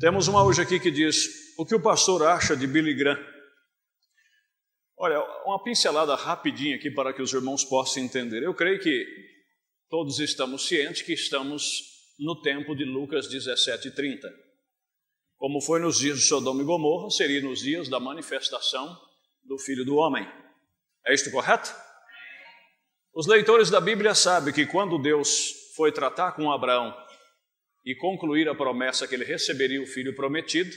Temos uma hoje aqui que diz: o que o pastor acha de Billy Graham? Olha, uma pincelada rapidinha aqui para que os irmãos possam entender. Eu creio que todos estamos cientes que estamos no tempo de Lucas 17:30. Como foi nos dias de Sodoma e Gomorra, seria nos dias da manifestação do Filho do Homem. É isto correto? Os leitores da Bíblia sabem que quando Deus foi tratar com Abraão e concluir a promessa que ele receberia o filho prometido,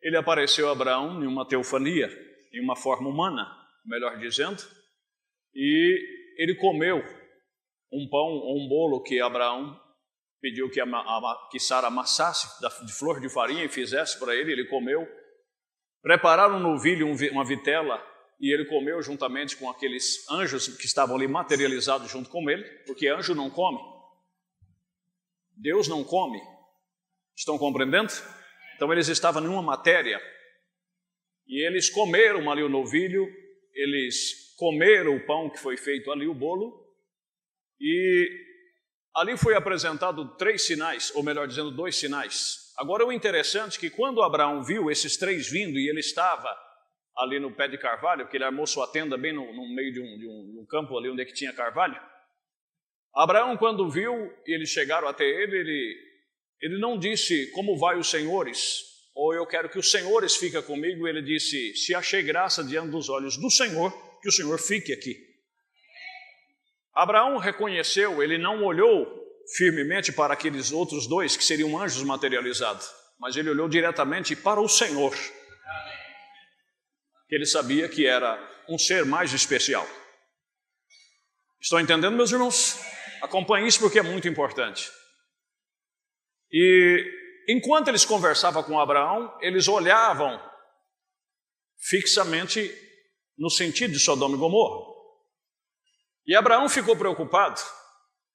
ele apareceu a Abraão em uma teofania, em uma forma humana, melhor dizendo, e ele comeu um pão ou um bolo que Abraão pediu que Sara amassasse de flor de farinha e fizesse para ele. Ele comeu. Prepararam um novilho, uma vitela, e ele comeu juntamente com aqueles anjos que estavam ali materializados junto com ele, porque anjo não come. Deus não come. Estão compreendendo? Então eles estavam em uma matéria, e eles comeram ali o novilho, eles comeram o pão que foi feito ali, o bolo, e ali foi apresentado 3 sinais, ou melhor dizendo, 2 sinais. Agora o interessante é que quando Abraão viu esses 3 vindo, e ele estava ali no pé de carvalho, porque ele armou sua tenda bem no meio de um campo ali onde é que tinha carvalho, Abraão, quando viu, e eles chegaram até ele não disse: como vai os senhores? Ou eu quero que os senhores fiquem comigo. Ele disse: se achei graça diante dos olhos do Senhor, que o Senhor fique aqui. Abraão reconheceu, ele não olhou firmemente para aqueles outros 2 que seriam anjos materializados, mas ele olhou diretamente para o Senhor. Ele sabia que era um ser mais especial. Estão entendendo, meus irmãos? Acompanhe isso porque é muito importante. E enquanto eles conversavam com Abraão, eles olhavam fixamente no sentido de Sodoma e Gomorra. E Abraão ficou preocupado,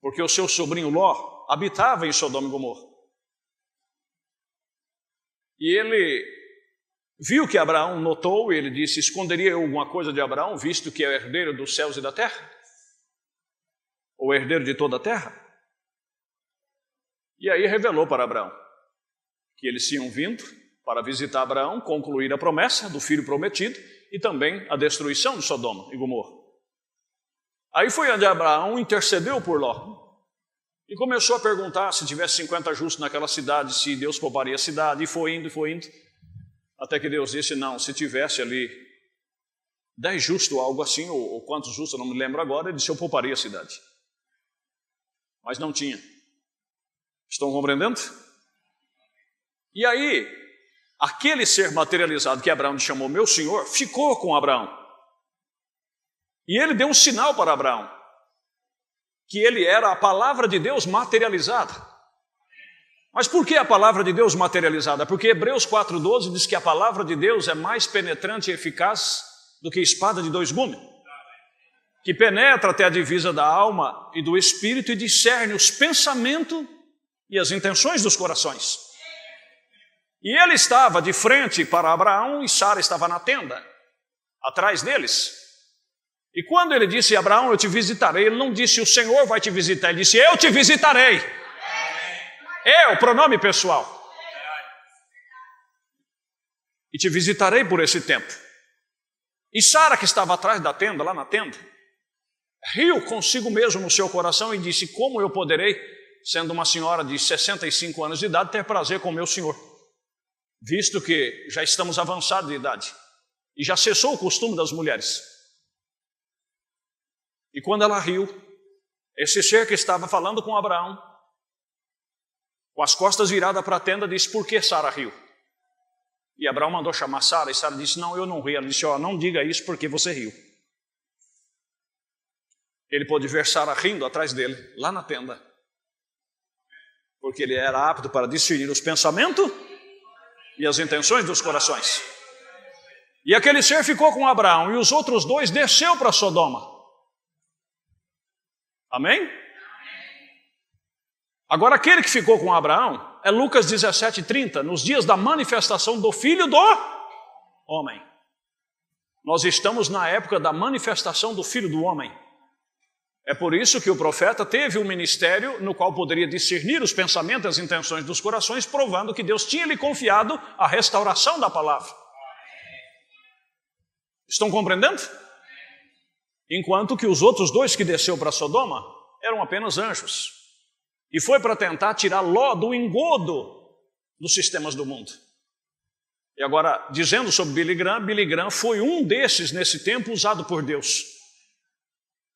porque o seu sobrinho Ló habitava em Sodoma e Gomorra. E ele viu que Abraão notou, e ele disse: esconderia eu alguma coisa de Abraão, visto que é o herdeiro dos céus e da terra? O herdeiro de toda a terra? E aí revelou para Abraão que eles tinham vindo para visitar Abraão, concluir a promessa do filho prometido e também a destruição de Sodoma e Gomorra. Aí foi onde Abraão intercedeu por Ló e começou a perguntar se tivesse 50 justos naquela cidade, se Deus pouparia a cidade, e foi indo, até que Deus disse: não, se tivesse ali 10 justos, algo assim, ou quantos justos, eu não me lembro agora, ele disse: eu pouparia a cidade. Mas não tinha. Estão compreendendo? E aí, aquele ser materializado que Abraão chamou meu senhor, ficou com Abraão. E ele deu um sinal para Abraão, que ele era a palavra de Deus materializada. Mas por que a palavra de Deus materializada? Porque Hebreus 4:12 diz que a palavra de Deus é mais penetrante e eficaz do que espada de 2 gumes, que penetra até a divisa da alma e do espírito e discerne os pensamentos e as intenções dos corações. E ele estava de frente para Abraão e Sara estava na tenda, atrás deles. E quando ele disse: Abraão, eu te visitarei, ele não disse: o Senhor vai te visitar, ele disse: eu te visitarei. Eu, pronome pessoal. E te visitarei por esse tempo. E Sara, que estava atrás da tenda, lá na tenda, riu consigo mesmo no seu coração e disse: como eu poderei, sendo uma senhora de 65 anos de idade, ter prazer com meu senhor, visto que já estamos avançados de idade e já cessou o costume das mulheres. E quando ela riu, esse ser que estava falando com Abraão, com as costas viradas para a tenda, disse: por que Sara riu? E Abraão mandou chamar Sara, e Sara disse: não, eu não ri. Ela disse: ó, não diga isso porque você riu. Ele pôde ver Sara rindo atrás dele, lá na tenda, porque ele era apto para discernir os pensamentos e as intenções dos corações. E aquele ser ficou com Abraão, e os outros 2 desceu para Sodoma. Amém? Agora aquele que ficou com Abraão é Lucas 17:30, nos dias da manifestação do Filho do Homem. Nós estamos na época da manifestação do Filho do Homem. É por isso que o profeta teve um ministério no qual poderia discernir os pensamentos e as intenções dos corações, provando que Deus tinha lhe confiado a restauração da palavra. Estão compreendendo? Enquanto que os outros dois que desceu para Sodoma eram apenas anjos. E foi para tentar tirar Ló do engodo dos sistemas do mundo. E agora, dizendo sobre Billy Graham foi um desses nesse tempo usado por Deus.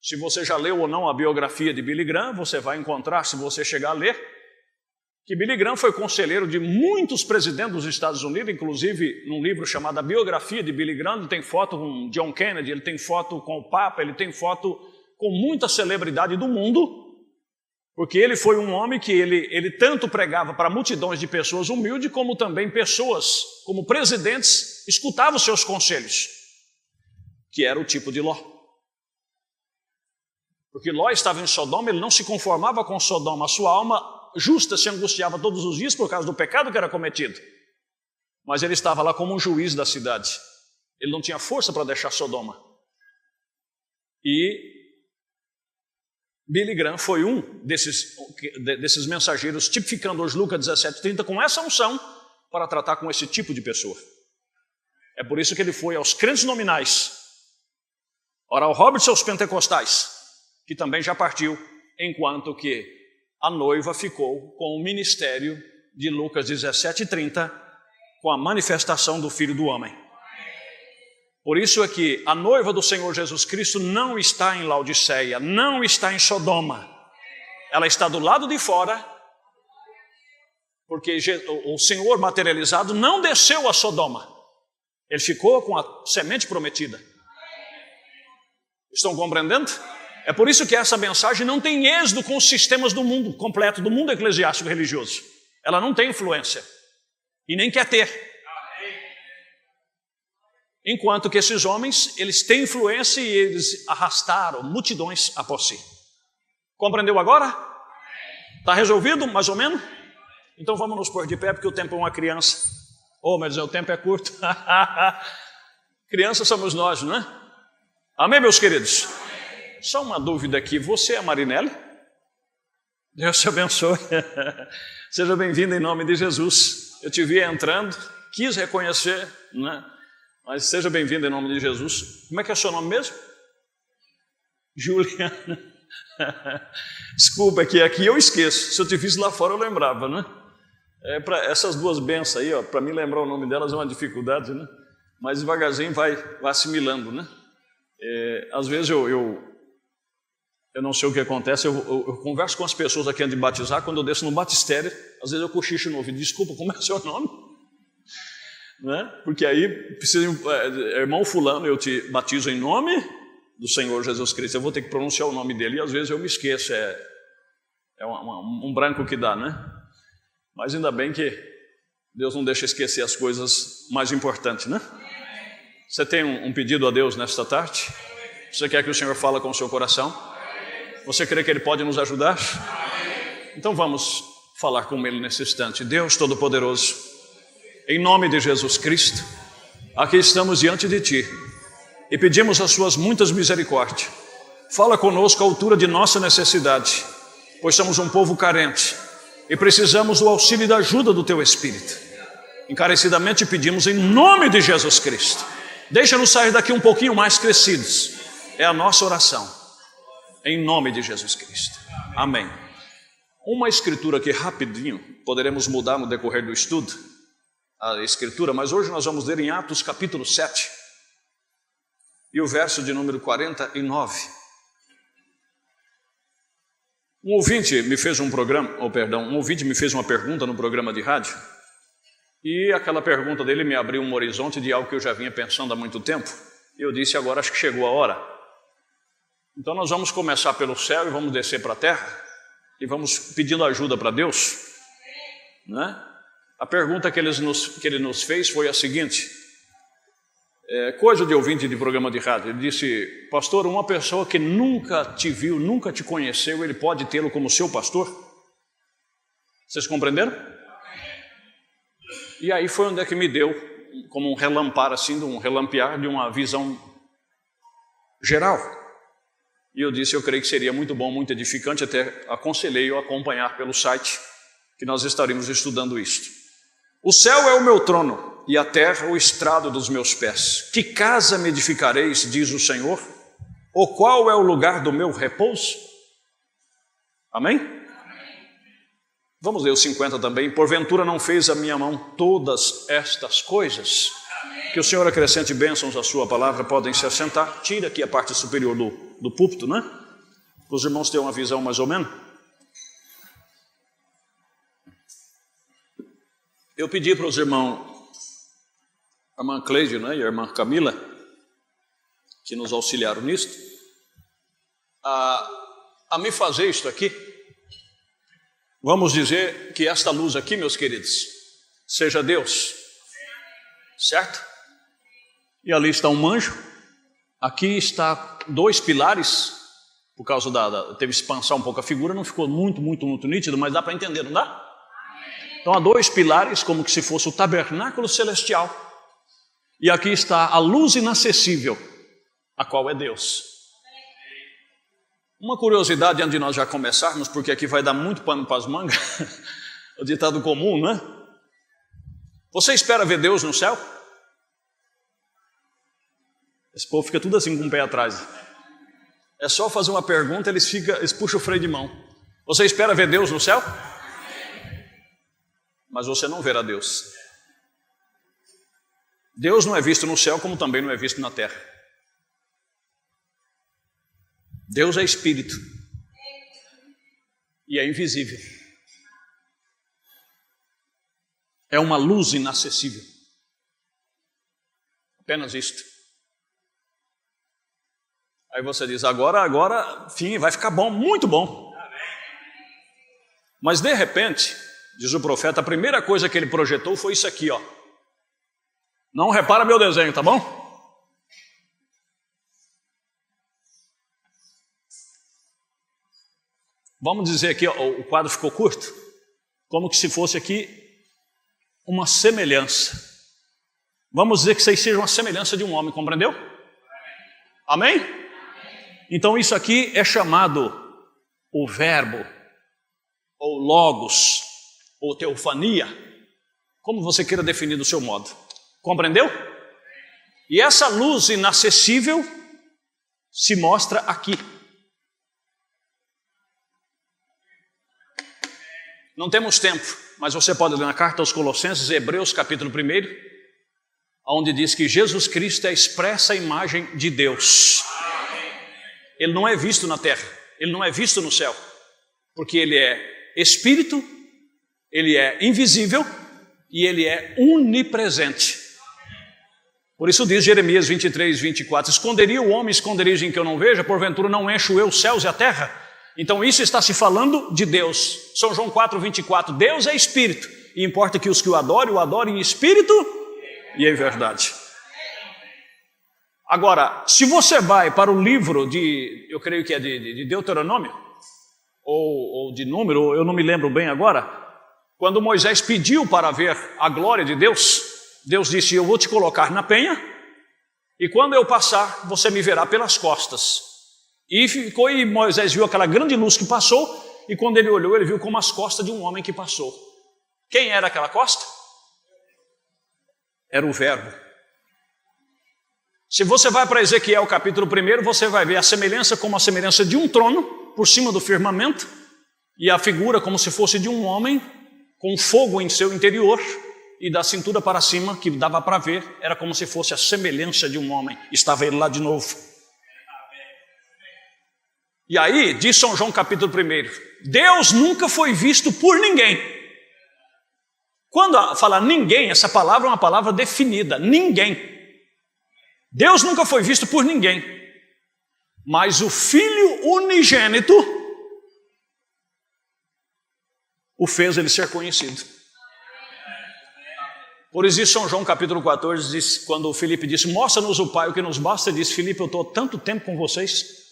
Se você já leu ou não a biografia de Billy Graham, você vai encontrar, se você chegar a ler, que Billy Graham foi conselheiro de muitos presidentes dos Estados Unidos, inclusive num livro chamado A Biografia de Billy Graham, ele tem foto com John Kennedy, ele tem foto com o Papa, ele tem foto com muita celebridade do mundo, porque ele foi um homem que ele tanto pregava para multidões de pessoas humildes, como também pessoas, como presidentes, escutavam os seus conselhos, que era o tipo de Ló. Porque Ló estava em Sodoma, ele não se conformava com Sodoma, a sua alma justa se angustiava todos os dias por causa do pecado que era cometido. Mas ele estava lá como um juiz da cidade. Ele não tinha força para deixar Sodoma. E Billy Graham foi um desses mensageiros, tipificando hoje Lucas 17:30, com essa unção para tratar com esse tipo de pessoa. É por isso que ele foi aos crentes nominais, Oral Roberts aos pentecostais, que também já partiu, enquanto que a noiva ficou com o ministério de Lucas 17:30, com a manifestação do Filho do Homem. Por isso é que a noiva do Senhor Jesus Cristo não está em Laodiceia, não está em Sodoma. Ela está do lado de fora, porque o Senhor materializado não desceu a Sodoma. Ele ficou com a semente prometida. Estão compreendendo? É por isso que essa mensagem não tem êxodo com os sistemas do mundo completo, do mundo eclesiástico religioso. Ela não tem influência e nem quer ter. Enquanto que esses homens, eles têm influência e eles arrastaram multidões após si. Compreendeu agora? Está resolvido, mais ou menos? Então vamos nos pôr de pé, porque o tempo é uma criança. Oh, mas o tempo é curto. Crianças somos nós, não é? Amém, meus queridos? Só uma dúvida aqui, você é a Marinelli? Deus te abençoe. Seja bem-vindo em nome de Jesus. Eu te vi entrando, quis reconhecer, né? Mas seja bem-vindo em nome de Jesus. Como é que é o seu nome mesmo? Juliana. Desculpa, que aqui eu esqueço. Se eu te fiz lá fora eu lembrava, né? Essas duas bênçãos aí, para mim lembrar o nome delas é uma dificuldade, né? Mas devagarzinho vai assimilando, né? Às vezes eu não sei o que acontece, eu converso com as pessoas aqui antes de batizar, quando eu desço no batistério, às vezes eu cochicho no ouvido, desculpa, como é o seu nome? Né? Porque aí, irmão fulano, eu te batizo em nome do Senhor Jesus Cristo, eu vou ter que pronunciar o nome dele, e às vezes eu me esqueço, um branco que dá, né? Mas ainda bem que Deus não deixa esquecer as coisas mais importantes, né? Você tem um pedido a Deus nesta tarde? Você quer que o Senhor fale com o seu coração? Você crê que Ele pode nos ajudar? Então vamos falar com Ele nesse instante. Deus Todo-Poderoso, em nome de Jesus Cristo, aqui estamos diante de Ti e pedimos as Suas muitas misericórdias. Fala conosco à altura de nossa necessidade, pois somos um povo carente e precisamos do auxílio e da ajuda do Teu Espírito. Encarecidamente pedimos em nome de Jesus Cristo. Deixa-nos sair daqui um pouquinho mais crescidos. É a nossa oração. Em nome de Jesus Cristo. Amém. Uma escritura aqui rapidinho, poderemos mudar no decorrer do estudo, a escritura, mas hoje nós vamos ler em Atos capítulo 7 e o verso de número 49. Um ouvinte me fez uma pergunta no programa de rádio, e aquela pergunta dele me abriu um horizonte de algo que eu já vinha pensando há muito tempo, e eu disse, agora acho que chegou a hora. Então nós vamos começar pelo céu e vamos descer para a terra, e vamos pedindo ajuda para Deus, né? A pergunta que ele nos fez foi a seguinte, coisa de ouvinte de programa de rádio. Ele disse, pastor, uma pessoa que nunca te viu, nunca te conheceu, ele pode tê-lo como seu pastor? Vocês compreenderam? E aí foi onde é que me deu, como um relampar assim, um relampear de uma visão geral. E eu disse, eu creio que seria muito bom, muito edificante, até aconselhei-o a acompanhar pelo site, que nós estaremos estudando isto. O céu é o meu trono, e a terra o estrado dos meus pés. Que casa me edificareis, diz o Senhor? Ou qual é o lugar do meu repouso? Amém? Vamos ler o 50 também. Porventura não fez a minha mão todas estas coisas? Que o Senhor acrescente bênçãos à sua palavra. Podem se assentar. Tira aqui a parte superior do púlpito, né? Para os irmãos terem uma visão mais ou menos. Eu pedi para os irmãos, a irmã Cleide, né, e a irmã Camila, que nos auxiliaram nisto, a me fazer isto aqui. Vamos dizer que esta luz aqui, meus queridos, seja Deus, certo? E ali está um anjo, aqui está 2 pilares, por causa teve que expansar um pouco a figura, não ficou muito nítido, mas dá para entender, não dá? Então há 2 pilares, como que se fosse o tabernáculo celestial, e aqui está a luz inacessível, a qual é Deus. Uma curiosidade antes de nós já começarmos, porque aqui vai dar muito pano para as mangas, o ditado comum, né? Você espera ver Deus no céu? Esse povo fica tudo assim com o pé atrás. É só fazer uma pergunta, eles puxam o freio de mão. Você espera ver Deus no céu? Mas você não verá Deus. Deus não é visto no céu, como também não é visto na terra. Deus é espírito e é invisível. É uma luz inacessível. Apenas isto. Aí você diz, agora, enfim, vai ficar bom, muito bom. Mas de repente, diz o profeta, a primeira coisa que ele projetou foi isso aqui, ó. Não repara meu desenho, tá bom? Vamos dizer aqui, ó, o quadro ficou curto, como que se fosse aqui uma semelhança. Vamos dizer que isso aí seja uma semelhança de um homem, compreendeu? Amém? Então isso aqui é chamado o verbo, ou logos, ou teofania, como você queira definir do seu modo. Compreendeu? E essa luz inacessível se mostra aqui. Não temos tempo, mas você pode ler na carta aos Colossenses, Hebreus capítulo 1, onde diz que Jesus Cristo é a expressa imagem de Deus. Ele não é visto na terra, ele não é visto no céu, porque ele é espírito, ele é invisível e ele é onipresente. Por isso diz Jeremias 23, 24, esconderia o homem esconderijo em que eu não veja, porventura não encho eu os céus e a terra? Então isso está se falando de Deus. São João 4, 24, Deus é espírito, e importa que os que o adorem em espírito e em verdade. Agora, se você vai para o livro eu creio que é de Deuteronômio, ou de Número, eu não me lembro bem agora, quando Moisés pediu para ver a glória de Deus, Deus disse, eu vou te colocar na penha, e quando eu passar, você me verá pelas costas. E Moisés viu aquela grande luz que passou, e quando ele olhou, ele viu como as costas de um homem que passou. Quem era aquela costa? Era o verbo. Se você vai para Ezequiel capítulo 1, você vai ver a semelhança como a semelhança de um trono, por cima do firmamento, e a figura como se fosse de um homem, com fogo em seu interior, e da cintura para cima, que dava para ver, era como se fosse a semelhança de um homem. Estava ele lá de novo. E aí, diz São João capítulo 1, Deus nunca foi visto por ninguém. Quando fala ninguém, essa palavra é uma palavra definida, ninguém. Deus nunca foi visto por ninguém. Mas o Filho unigênito o fez ele ser conhecido. Por isso São João capítulo 14 diz, quando o Filipe disse, mostra-nos o Pai, o que nos basta, diz, Filipe, eu estou tanto tempo com vocês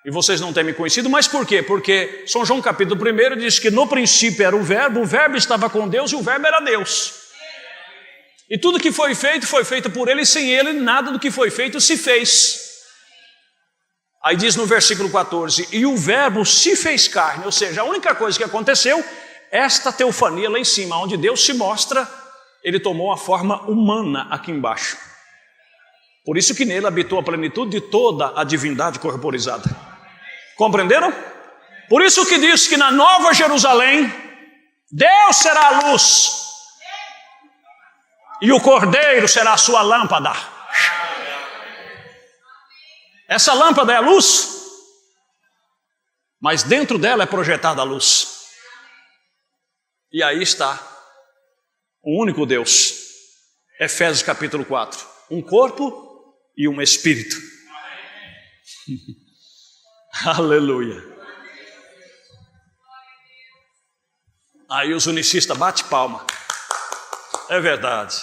e vocês não têm me conhecido, mas por quê? Porque São João capítulo 1 diz que no princípio era o verbo estava com Deus e o verbo era Deus. E tudo que foi feito por ele, e sem ele nada do que foi feito se fez. Aí diz no versículo 14, e o verbo se fez carne, ou seja, a única coisa que aconteceu, esta teofania lá em cima, onde Deus se mostra, ele tomou a forma humana aqui embaixo. Por isso que nele habitou a plenitude de toda a divindade corporizada. Compreenderam? Por isso que diz que na Nova Jerusalém, Deus será a luz, e o Cordeiro será a sua lâmpada. Essa lâmpada é a luz, mas dentro dela é projetada a luz. E aí está o único Deus. Efésios capítulo 4. Um corpo e um espírito. Aleluia. Aí os unicistas batem palma. É verdade.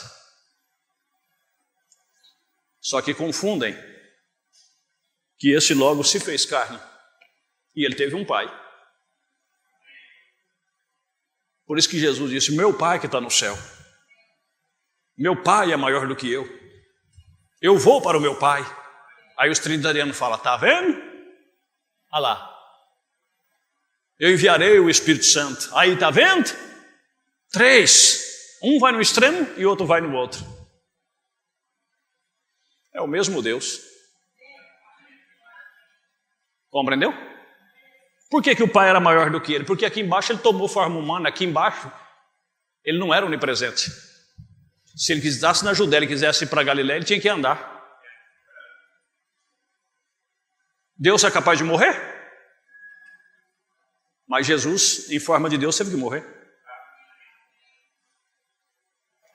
Só que confundem que esse logo se fez carne e ele teve um pai. Por isso que Jesus disse, meu pai que está no céu, meu pai é maior do que eu vou para o meu pai. Aí os trinitarianos falam, tá vendo? Olha lá, eu enviarei o Espírito Santo. Aí tá vendo? 3, um vai no extremo e outro vai no outro. É o mesmo Deus. Compreendeu? Por que o pai era maior do que ele? Porque aqui embaixo ele tomou forma humana, aqui embaixo ele não era onipresente. Se ele quisesse na Judéia, ele quisesse ir para Galiléia, ele tinha que andar. Deus é capaz de morrer? Mas Jesus, em forma de Deus, teve que morrer.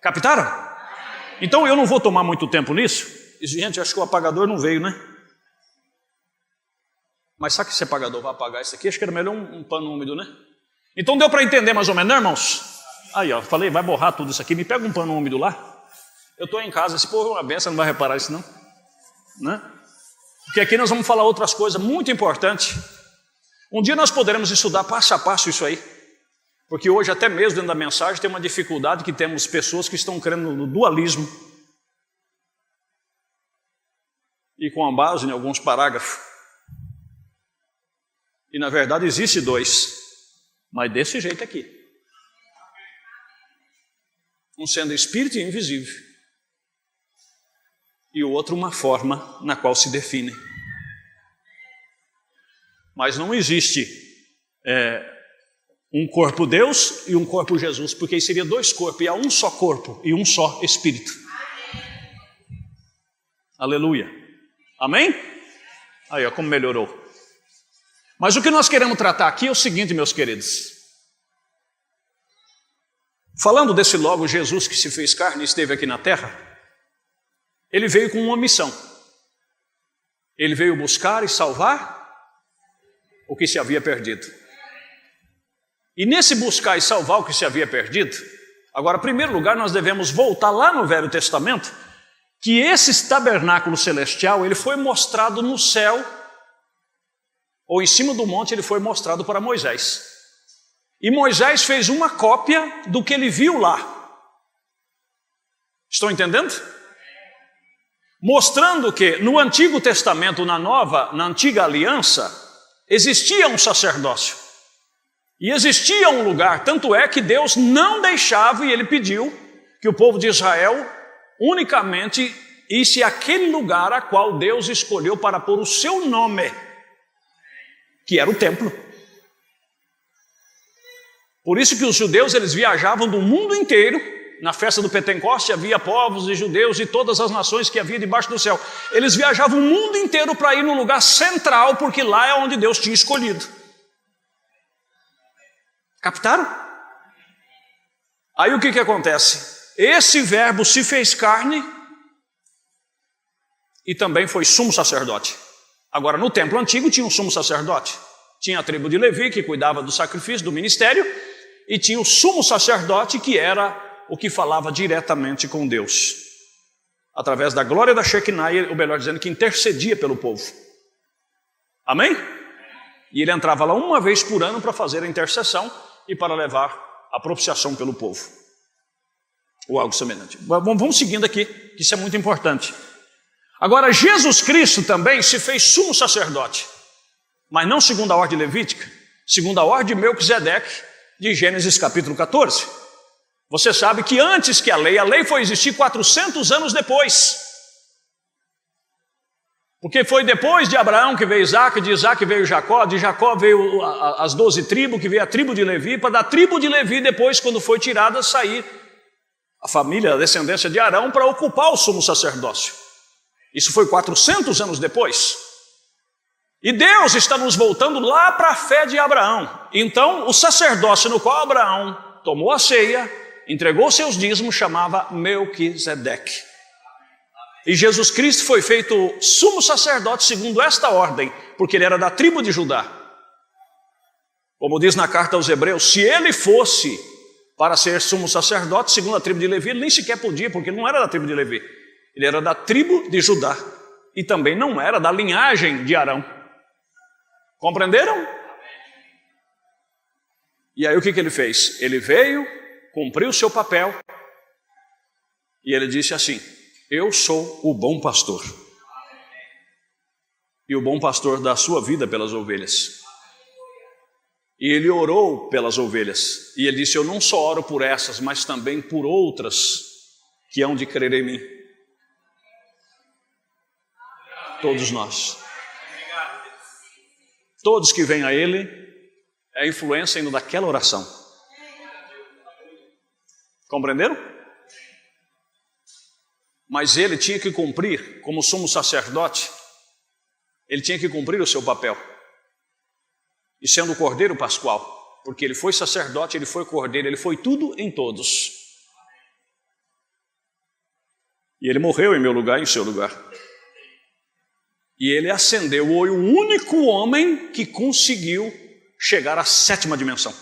Captaram? Então eu não vou tomar muito tempo nisso. Gente, acho que o apagador não veio, né? Mas sabe que esse apagador vai apagar isso aqui? Acho que era melhor um pano úmido, né? Então deu para entender mais ou menos, né, irmãos? Aí, ó, falei, vai borrar tudo isso aqui. Me pega um pano úmido lá. Eu estou em casa, esse povo é uma benção, não vai reparar isso não. Né? Porque aqui nós vamos falar outras coisas muito importantes. Um dia nós poderemos estudar passo a passo isso aí. Porque hoje, até mesmo dentro da mensagem, tem uma dificuldade que temos pessoas que estão crendo no dualismo. E com a base em alguns parágrafos. E na verdade existe 2, mas desse jeito aqui. Um sendo espírito e invisível. E o outro uma forma na qual se define. Mas não existe um corpo Deus e um corpo Jesus, porque aí seria 2 corpos, e há um só corpo e um só espírito. Aleluia. Amém? Aí, ó, como melhorou. Mas o que nós queremos tratar aqui é o seguinte, meus queridos. Falando desse logo Jesus que se fez carne e esteve aqui na terra, ele veio com uma missão. Ele veio buscar e salvar o que se havia perdido. E nesse buscar e salvar o que se havia perdido, agora, em primeiro lugar, nós devemos voltar lá no Velho Testamento, que esse tabernáculo celestial, ele foi mostrado no céu, ou em cima do monte ele foi mostrado para Moisés. E Moisés fez uma cópia do que ele viu lá. Estão entendendo? Mostrando que no Antigo Testamento, na Antiga Aliança, existia um sacerdócio. E existia um lugar, tanto é que Deus não deixava, e ele pediu que o povo de Israel unicamente isse àquele lugar a qual Deus escolheu para pôr o seu nome, que era o templo. Por isso que os judeus, eles viajavam do mundo inteiro. Na festa do Pentecoste havia povos e judeus de todas as nações que havia debaixo do céu. Eles viajavam o mundo inteiro para ir no lugar central, porque lá é onde Deus tinha escolhido. Captaram? Aí o que acontece? Esse verbo se fez carne e também foi sumo sacerdote. Agora, no templo antigo tinha um sumo sacerdote. Tinha a tribo de Levi, que cuidava do sacrifício, do ministério, e tinha o sumo sacerdote, que era o que falava diretamente com Deus, através da glória da Shekinah, ou melhor dizendo, que intercedia pelo povo. Amém? E ele entrava lá uma vez por ano para fazer a intercessão e para levar a propiciação pelo povo, ou algo semelhante. Vamos seguindo aqui, que isso é muito importante. Agora, Jesus Cristo também se fez sumo sacerdote, mas não segundo a ordem levítica, segundo a ordem de Melquisedeque, de Gênesis capítulo 14. Você sabe que antes que a lei foi existir 400 anos depois. Porque foi depois de Abraão que veio Isaac, de Isaac veio Jacó, de Jacó veio as 12 tribos, que veio a tribo de Levi, para da tribo de Levi depois, quando foi tirada, sair a família, a descendência de Arão, para ocupar o sumo sacerdócio. Isso foi 400 anos depois. E Deus está nos voltando lá para a fé de Abraão. Então, o sacerdócio no qual Abraão tomou a ceia, entregou seus dízimos, chamava Melquisedeque. E Jesus Cristo foi feito sumo sacerdote segundo esta ordem, porque ele era da tribo de Judá. Como diz na carta aos Hebreus, se ele fosse para ser sumo sacerdote segundo a tribo de Levi, ele nem sequer podia, porque ele não era da tribo de Levi. Ele era da tribo de Judá e também não era da linhagem de Arão. Compreenderam? E aí o que ele fez? Ele veio, cumpriu o seu papel e ele disse assim: eu sou o bom pastor. E o bom pastor dá a sua vida pelas ovelhas. E ele orou pelas ovelhas. E ele disse: eu não só oro por essas, mas também por outras que hão de crer em mim. Todos nós. Todos que vêm a ele, é a influência indo daquela oração. Compreenderam? Mas ele tinha que cumprir, como sumo sacerdote, ele tinha que cumprir o seu papel. E sendo o cordeiro pascual, porque ele foi sacerdote, ele foi cordeiro, ele foi tudo em todos. E ele morreu em meu lugar e em seu lugar. E ele ascendeu, foi o único homem que conseguiu chegar à 7ª dimensão.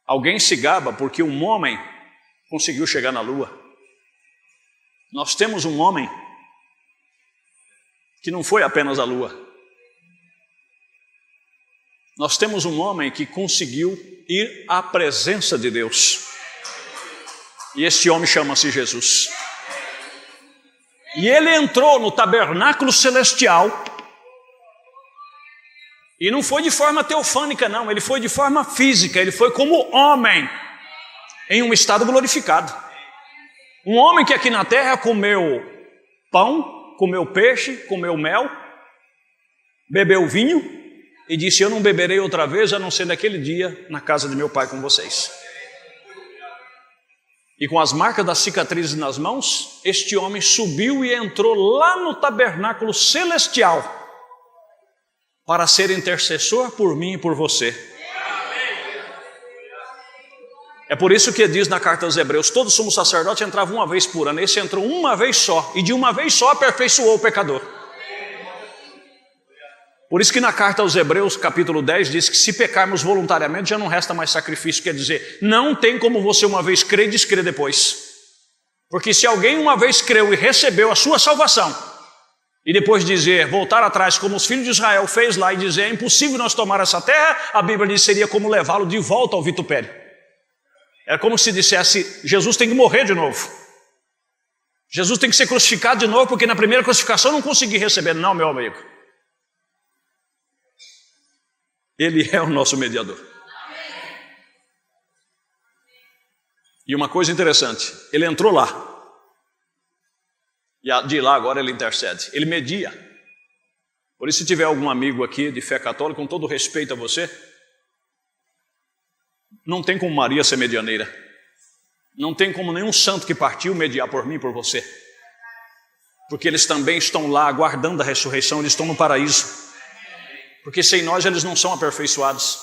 Alguém se gaba porque um homem conseguiu chegar na lua. Nós temos um homem que não foi apenas a lua. Nós temos um homem que conseguiu ir à presença de Deus. E esse homem chama-se Jesus. E ele entrou no tabernáculo celestial. E não foi de forma teofânica, não. Ele foi de forma física. Ele foi como homem, em um estado glorificado. Um homem que aqui na terra comeu pão, comeu peixe, comeu mel, bebeu vinho e disse: eu não beberei outra vez, a não ser naquele dia na casa de meu pai com vocês. E com as marcas das cicatrizes nas mãos, este homem subiu e entrou lá no tabernáculo celestial para ser intercessor por mim e por você. É por isso que diz na carta aos Hebreus: todo sumo sacerdote entrava uma vez por ano. Esse entrou uma vez só, e de uma vez só aperfeiçoou o pecador. Por isso que na carta aos Hebreus, capítulo 10, diz que se pecarmos voluntariamente já não resta mais sacrifício. Quer dizer, não tem como você uma vez crer e descrer depois. Porque se alguém uma vez creu e recebeu a sua salvação, e depois dizer, voltar atrás como os filhos de Israel fez lá e dizer: é impossível nós tomar essa terra, a Bíblia diz que seria como levá-lo de volta ao vitupério. É como se dissesse: Jesus tem que morrer de novo. Jesus tem que ser crucificado de novo, porque na primeira crucificação eu não consegui receber. Não, meu amigo. Ele é o nosso mediador. E uma coisa interessante, ele entrou lá. E de lá agora ele intercede. Ele media. Por isso, se tiver algum amigo aqui de fé católica, com todo respeito a você, não tem como Maria ser medianeira. Não tem como nenhum santo que partiu mediar por mim e por você. Porque eles também estão lá aguardando a ressurreição, eles estão no paraíso. Porque sem nós eles não são aperfeiçoados.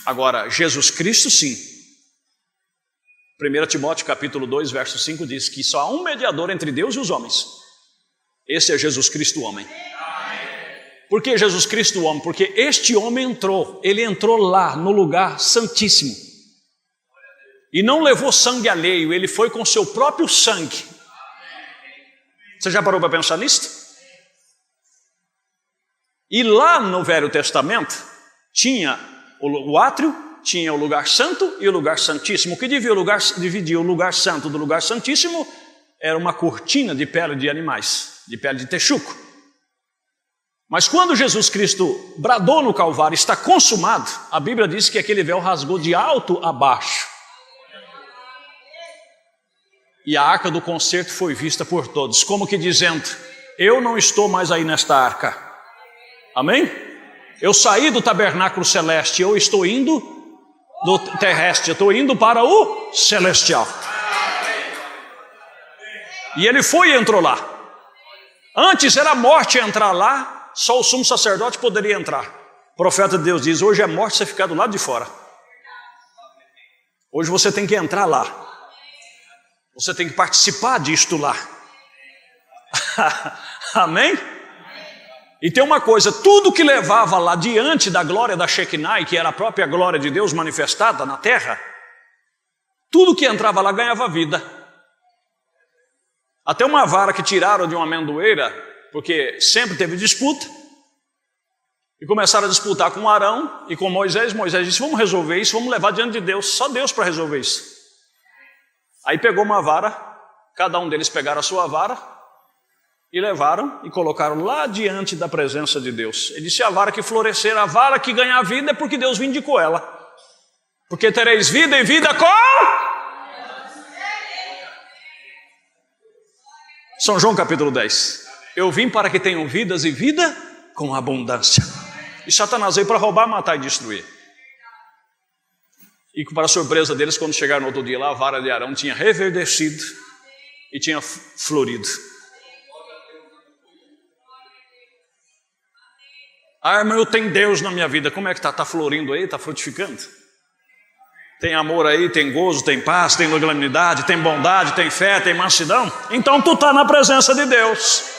Agora, Jesus Cristo sim. 1 Timóteo capítulo 2, verso 5 diz que só há um mediador entre Deus e os homens. Esse é Jesus Cristo, o homem. Por que Jesus Cristo, o homem? Porque este homem entrou, ele entrou lá no lugar santíssimo. E não levou sangue alheio, ele foi com seu próprio sangue. Você já parou para pensar nisso? E lá no Velho Testamento tinha o átrio, tinha o lugar santo e o lugar santíssimo. O que dividia o lugar santo do lugar santíssimo era uma cortina de pele de animais, de pele de texuco. Mas quando Jesus Cristo bradou no Calvário, está consumado, a Bíblia diz que aquele véu rasgou de alto a baixo. E a arca do concerto foi vista por todos, como que dizendo, eu não estou mais aí nesta arca. Amém? Eu saí do tabernáculo celeste, eu estou indo do terrestre, eu estou indo para o celestial. E ele foi e entrou lá. Antes era morte entrar lá, só o sumo sacerdote poderia entrar. O profeta de Deus diz, hoje é morte você ficar do lado de fora. Hoje você tem que entrar lá. Você tem que participar disto lá. Amém? E tem uma coisa, tudo que levava lá diante da glória da Shekinah, que era a própria glória de Deus manifestada na terra, tudo que entrava lá ganhava vida. Até uma vara que tiraram de uma amendoeira, porque sempre teve disputa, e começaram a disputar com Arão e com Moisés. Moisés disse, vamos resolver isso, vamos levar diante de Deus, só Deus para resolver isso. Aí pegou uma vara, cada um deles pegaram a sua vara e levaram e colocaram lá diante da presença de Deus. Ele disse, a vara que florescer, a vara que ganhar vida é porque Deus vindicou ela. Porque tereis vida e vida com... São João capítulo 10. Eu vim para que tenham vidas e vida com abundância. E Satanás veio para roubar, matar e destruir. E para a surpresa deles, quando chegaram no outro dia lá, a vara de Arão tinha reverdecido e tinha florido. Ah, irmão, eu tenho Deus na minha vida. Como é que está? Está florindo aí? Está frutificando? Tem amor aí, tem gozo, tem paz, tem longanimidade, tem bondade, tem fé, tem mansidão? Então tu está na presença de Deus.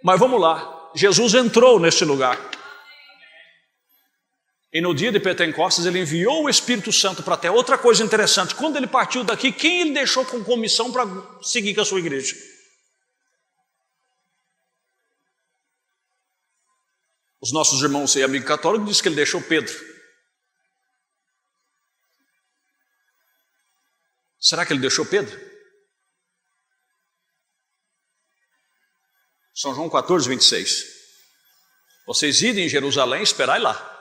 Mas vamos lá. Jesus entrou neste lugar. E no dia de Pentecostes ele enviou o Espírito Santo para a terra. Outra coisa interessante, quando ele partiu daqui, quem ele deixou com comissão para seguir com a sua igreja? Os nossos irmãos e amigos católicos dizem que ele deixou Pedro. Será que ele deixou Pedro? São João 14, 26. Vocês idem em Jerusalém, esperai lá,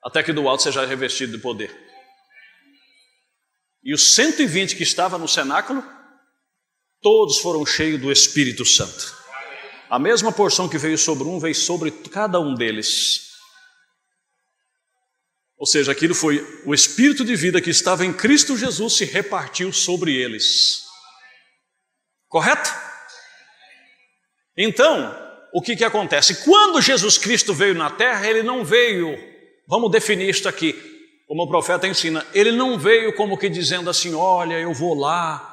até que do alto seja revestido de poder. E os 120 que estavam no cenáculo, todos foram cheios do Espírito Santo. A mesma porção que veio sobre um, veio sobre cada um deles. Ou seja, aquilo foi o Espírito de vida que estava em Cristo Jesus se repartiu sobre eles. Correto? Então, o que acontece? Quando Jesus Cristo veio na terra, ele não veio, vamos definir isto aqui, como o profeta ensina, ele não veio como que dizendo assim, olha, eu vou lá,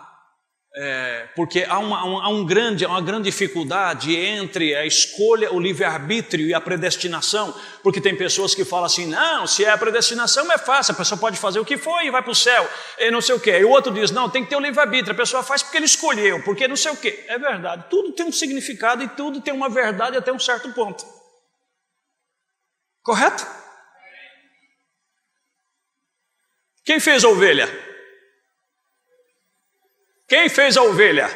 porque há uma grande dificuldade entre a escolha, o livre-arbítrio e a predestinação, porque tem pessoas que falam assim, não, se é a predestinação é fácil, a pessoa pode fazer o que for e vai para o céu, e não sei o quê. E o outro diz, não, tem que ter o livre-arbítrio, a pessoa faz porque ele escolheu, porque não sei o quê. É verdade, tudo tem um significado e tudo tem uma verdade até um certo ponto. Correto? Quem fez a ovelha? Quem fez a ovelha?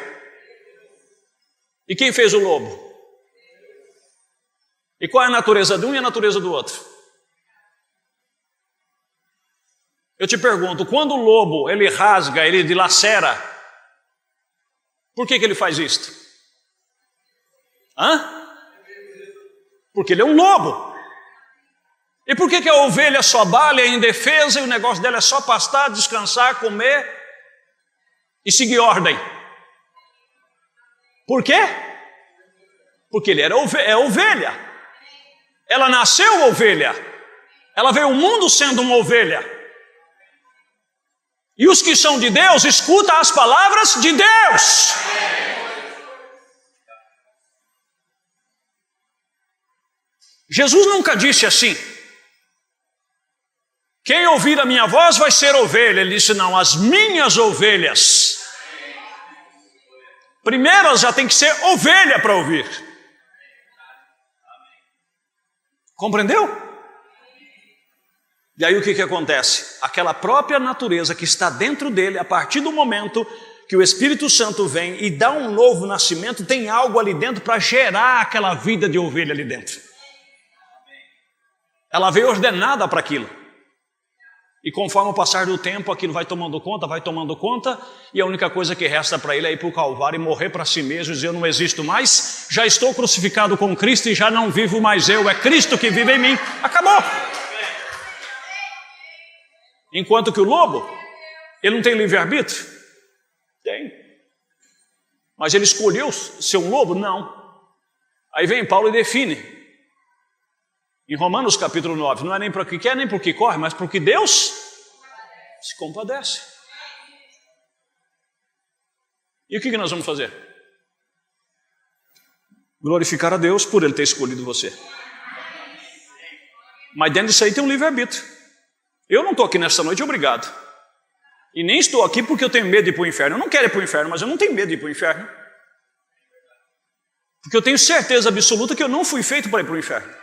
E quem fez o lobo? E qual é a natureza de um e a natureza do outro? Eu te pergunto, quando o lobo ele rasga, ele dilacera, por que ele faz isto? Porque ele é um lobo. E por que a ovelha só bala, é indefesa e o negócio dela é só pastar, descansar, comer e seguir ordem? Por quê? Porque ele é ovelha. Ela nasceu ovelha. Ela veio ao mundo sendo uma ovelha. E os que são de Deus escutam as palavras de Deus. Jesus nunca disse assim, quem ouvir a minha voz vai ser ovelha. Ele disse, não, as minhas ovelhas. Primeiro elas já tem que ser ovelha para ouvir. Compreendeu? E aí o que acontece? Aquela própria natureza que está dentro dele, a partir do momento que o Espírito Santo vem e dá um novo nascimento, tem algo ali dentro para gerar aquela vida de ovelha ali dentro. Ela veio ordenada para aquilo. E conforme o passar do tempo, aquilo vai tomando conta, e a única coisa que resta para ele é ir para o Calvário e morrer para si mesmo, e dizer: eu não existo mais, já estou crucificado com Cristo e já não vivo mais eu, é Cristo que vive em mim. Acabou! Enquanto que o lobo, ele não tem livre-arbítrio? Tem. Mas ele escolheu ser um lobo? Não. Aí vem Paulo e define. Em Romanos capítulo 9, não é nem para o que quer, nem para o que corre, mas para o que Deus se compadece. E o que nós vamos fazer? Glorificar a Deus por Ele ter escolhido você. Mas dentro disso aí tem um livre-arbítrio. Eu não estou aqui nesta noite obrigado. E nem estou aqui porque eu tenho medo de ir para o inferno. Eu não quero ir para o inferno, mas eu não tenho medo de ir para o inferno. Porque eu tenho certeza absoluta que eu não fui feito para ir para o inferno.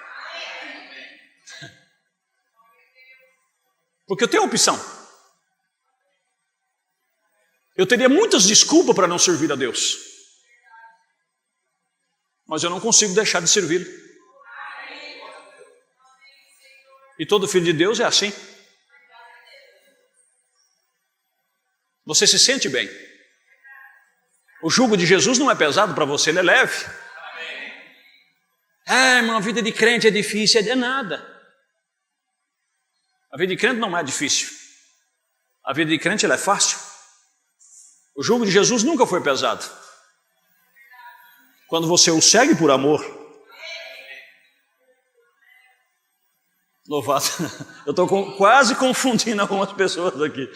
Porque eu tenho opção. Eu teria muitas desculpas para não servir a Deus. Mas eu não consigo deixar de servi-lo. E todo filho de Deus é assim. Você se sente bem. O jugo de Jesus não é pesado para você, ele é leve. Irmão, a vida de crente é difícil, é nada. A vida de crente não é difícil. A vida de crente ela é fácil. O jugo de Jesus nunca foi pesado. Quando você o segue por amor. Louvado. Eu estou quase confundindo algumas pessoas aqui.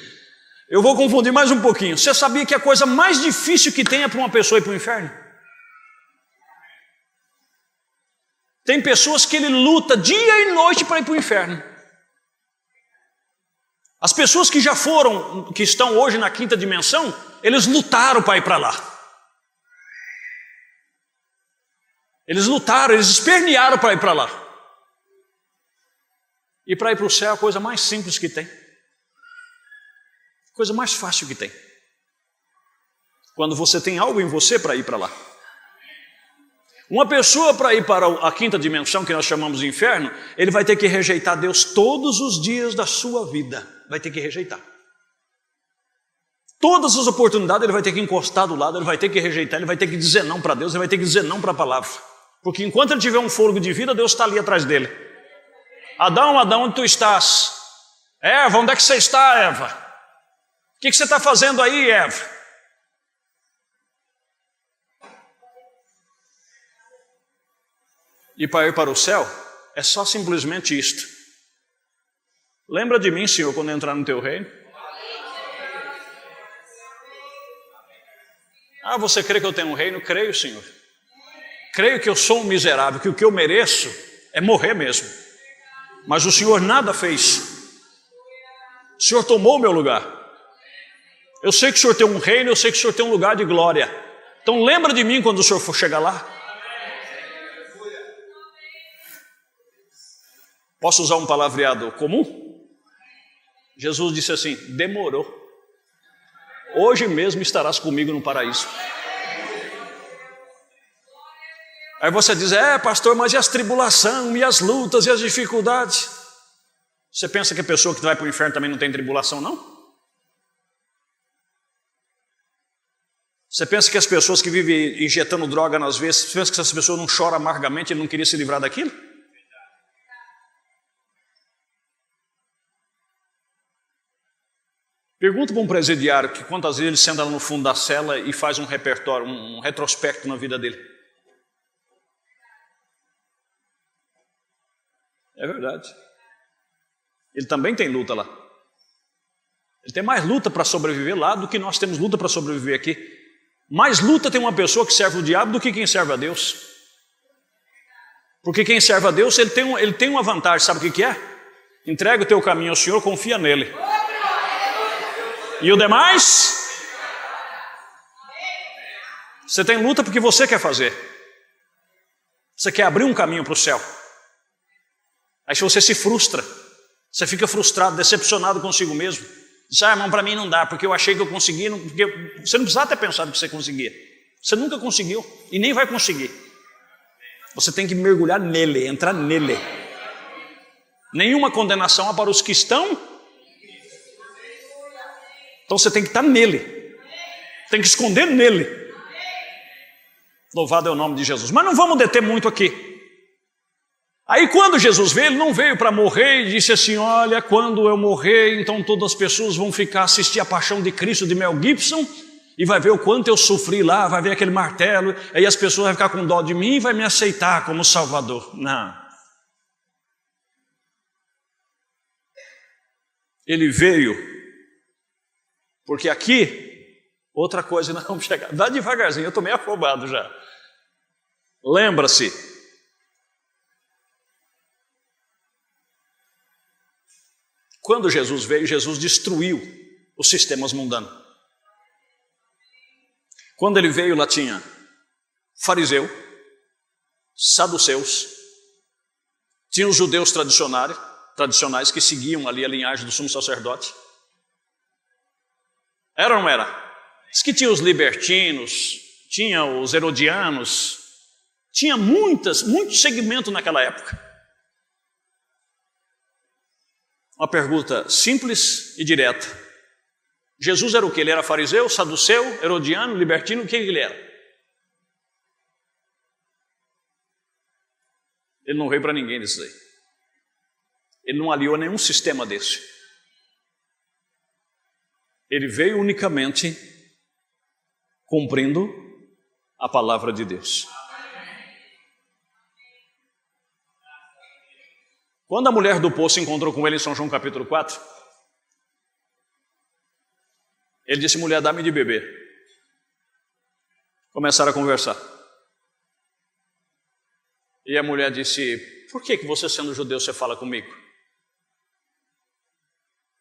Eu vou confundir mais um pouquinho. Você sabia que a coisa mais difícil que tem é para uma pessoa ir para o inferno? Tem pessoas que ele luta dia e noite para ir para o inferno. As pessoas que já foram, que estão hoje na quinta dimensão, eles lutaram para ir para lá. Eles lutaram, eles espernearam para ir para lá. E para ir para o céu é a coisa mais simples que tem. Coisa mais fácil que tem. Quando você tem algo em você para ir para lá. Uma pessoa para ir para a quinta dimensão, que nós chamamos de inferno, ele vai ter que rejeitar Deus todos os dias da sua vida. Vai ter que rejeitar. Todas as oportunidades ele vai ter que encostar do lado, ele vai ter que rejeitar, ele vai ter que dizer não para Deus, ele vai ter que dizer não para a palavra. Porque enquanto ele tiver um fôlego de vida, Deus está ali atrás dele. Adão, Adão, onde tu estás? Eva, onde é que você está, Eva? O que você está fazendo aí, Eva? E para ir para o céu, é só simplesmente isto. Lembra de mim, Senhor, quando entrar no teu reino? Ah, você crê que eu tenho um reino? Creio, Senhor. Creio que eu sou um miserável, que o que eu mereço é morrer mesmo. Mas o Senhor nada fez. O Senhor tomou o meu lugar. Eu sei que o Senhor tem um reino, eu sei que o Senhor tem um lugar de glória. Então lembra de mim quando o Senhor for chegar lá. Posso usar um palavreado comum? Jesus disse assim: demorou. Hoje mesmo estarás comigo no paraíso. Aí você diz: pastor, mas e as tribulações, e as lutas, e as dificuldades? Você pensa que a pessoa que vai para o inferno também não tem tribulação, não? Você pensa que as pessoas que vivem injetando droga nas vezes, você pensa que essas pessoas não choram amargamente, ele não queria se livrar daquilo? Pergunta para um presidiário que quantas vezes ele senta lá no fundo da cela e faz um repertório, um retrospecto na vida dele. É verdade. Ele também tem luta lá. Ele tem mais luta para sobreviver lá do que nós temos luta para sobreviver aqui. Mais luta tem uma pessoa que serve o diabo do que quem serve a Deus. Porque quem serve a Deus, ele tem uma vantagem, sabe o que é? Entrega o teu caminho ao Senhor, confia nele. E o demais? Você tem luta porque você quer fazer. Você quer abrir um caminho para o céu. Aí se você se frustra, Você fica frustrado, decepcionado consigo mesmo. Diz, irmão, para mim não dá, porque eu achei que eu conseguia. Porque você não precisava ter pensado que você conseguia. Você nunca conseguiu e nem vai conseguir. Você tem que mergulhar nele, entrar nele. Nenhuma condenação há para os que estão. Então você tem que estar nele. Tem que esconder nele. Louvado é o nome de Jesus. Mas não vamos deter muito aqui. Aí quando Jesus veio, ele não veio para morrer e disse assim, olha, quando eu morrer, então todas as pessoas vão ficar assistir a Paixão de Cristo de Mel Gibson e vai ver o quanto eu sofri lá, vai ver aquele martelo, aí as pessoas vão ficar com dó de mim e vai me aceitar como Salvador. Não. Ele veio, porque aqui, outra coisa, nós vamos chegar, dá devagarzinho, eu estou meio afobado já. Lembra-se, quando Jesus veio, Jesus destruiu os sistemas mundanos. Quando ele veio, lá tinha fariseu, saduceus, tinha os judeus tradicionais que seguiam ali a linhagem do sumo sacerdote. Era ou não era? Diz que tinha os libertinos, tinha os herodianos, tinha muito segmento naquela época. Uma pergunta simples e direta. Jesus era o quê? Ele era fariseu, saduceu, herodiano, libertino, o que ele era? Ele não veio para ninguém desses aí. Ele não aliou a nenhum sistema desse. Ele veio unicamente cumprindo a palavra de Deus. Quando a mulher do poço se encontrou com ele em São João capítulo 4, ele disse, mulher, dá-me de beber. Começaram a conversar. E a mulher disse, por que você sendo judeu você fala comigo?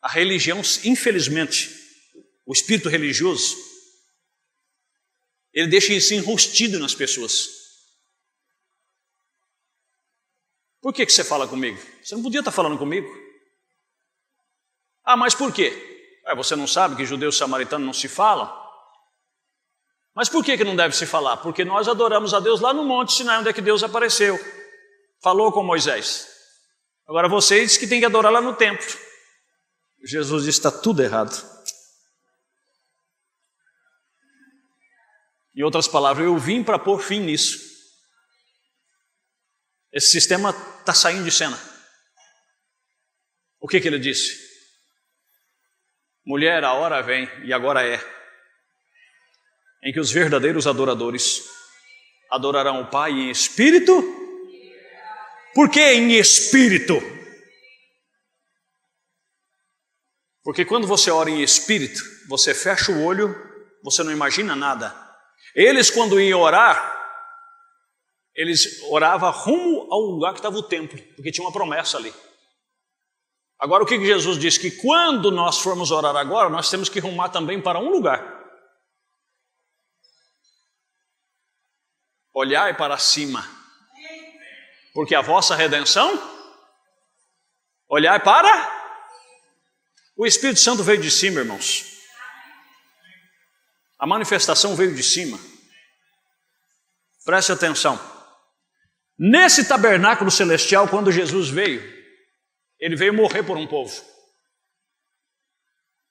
A religião, infelizmente, o espírito religioso, ele deixa isso enrustido nas pessoas. Por que você fala comigo? Você não podia estar falando comigo. Ah, mas por quê? Você não sabe que judeu e samaritano não se falam? Mas por que não deve se falar? Porque nós adoramos a Deus lá no Monte Sinai, onde é que Deus apareceu. Falou com Moisés. Agora vocês que têm que adorar lá no templo. Jesus disse, está tudo errado. Em outras palavras, eu vim para pôr fim nisso. Esse sistema está saindo de cena. O que ele disse? Mulher, a hora vem, e agora é, em que os verdadeiros adoradores adorarão o Pai em espírito. Por que em espírito? Porque quando você ora em espírito, você fecha o olho, você não imagina nada. Eles, quando iam orar, eles oravam rumo ao lugar que estava o templo, porque tinha uma promessa ali. Agora o que Jesus disse? Que quando nós formos orar agora, nós temos que rumar também para um lugar. Olhai para cima, porque a vossa redenção, olhai para... O Espírito Santo veio de cima, irmãos. A manifestação veio de cima. Preste atenção. Nesse tabernáculo celestial, quando Jesus veio, ele veio morrer por um povo.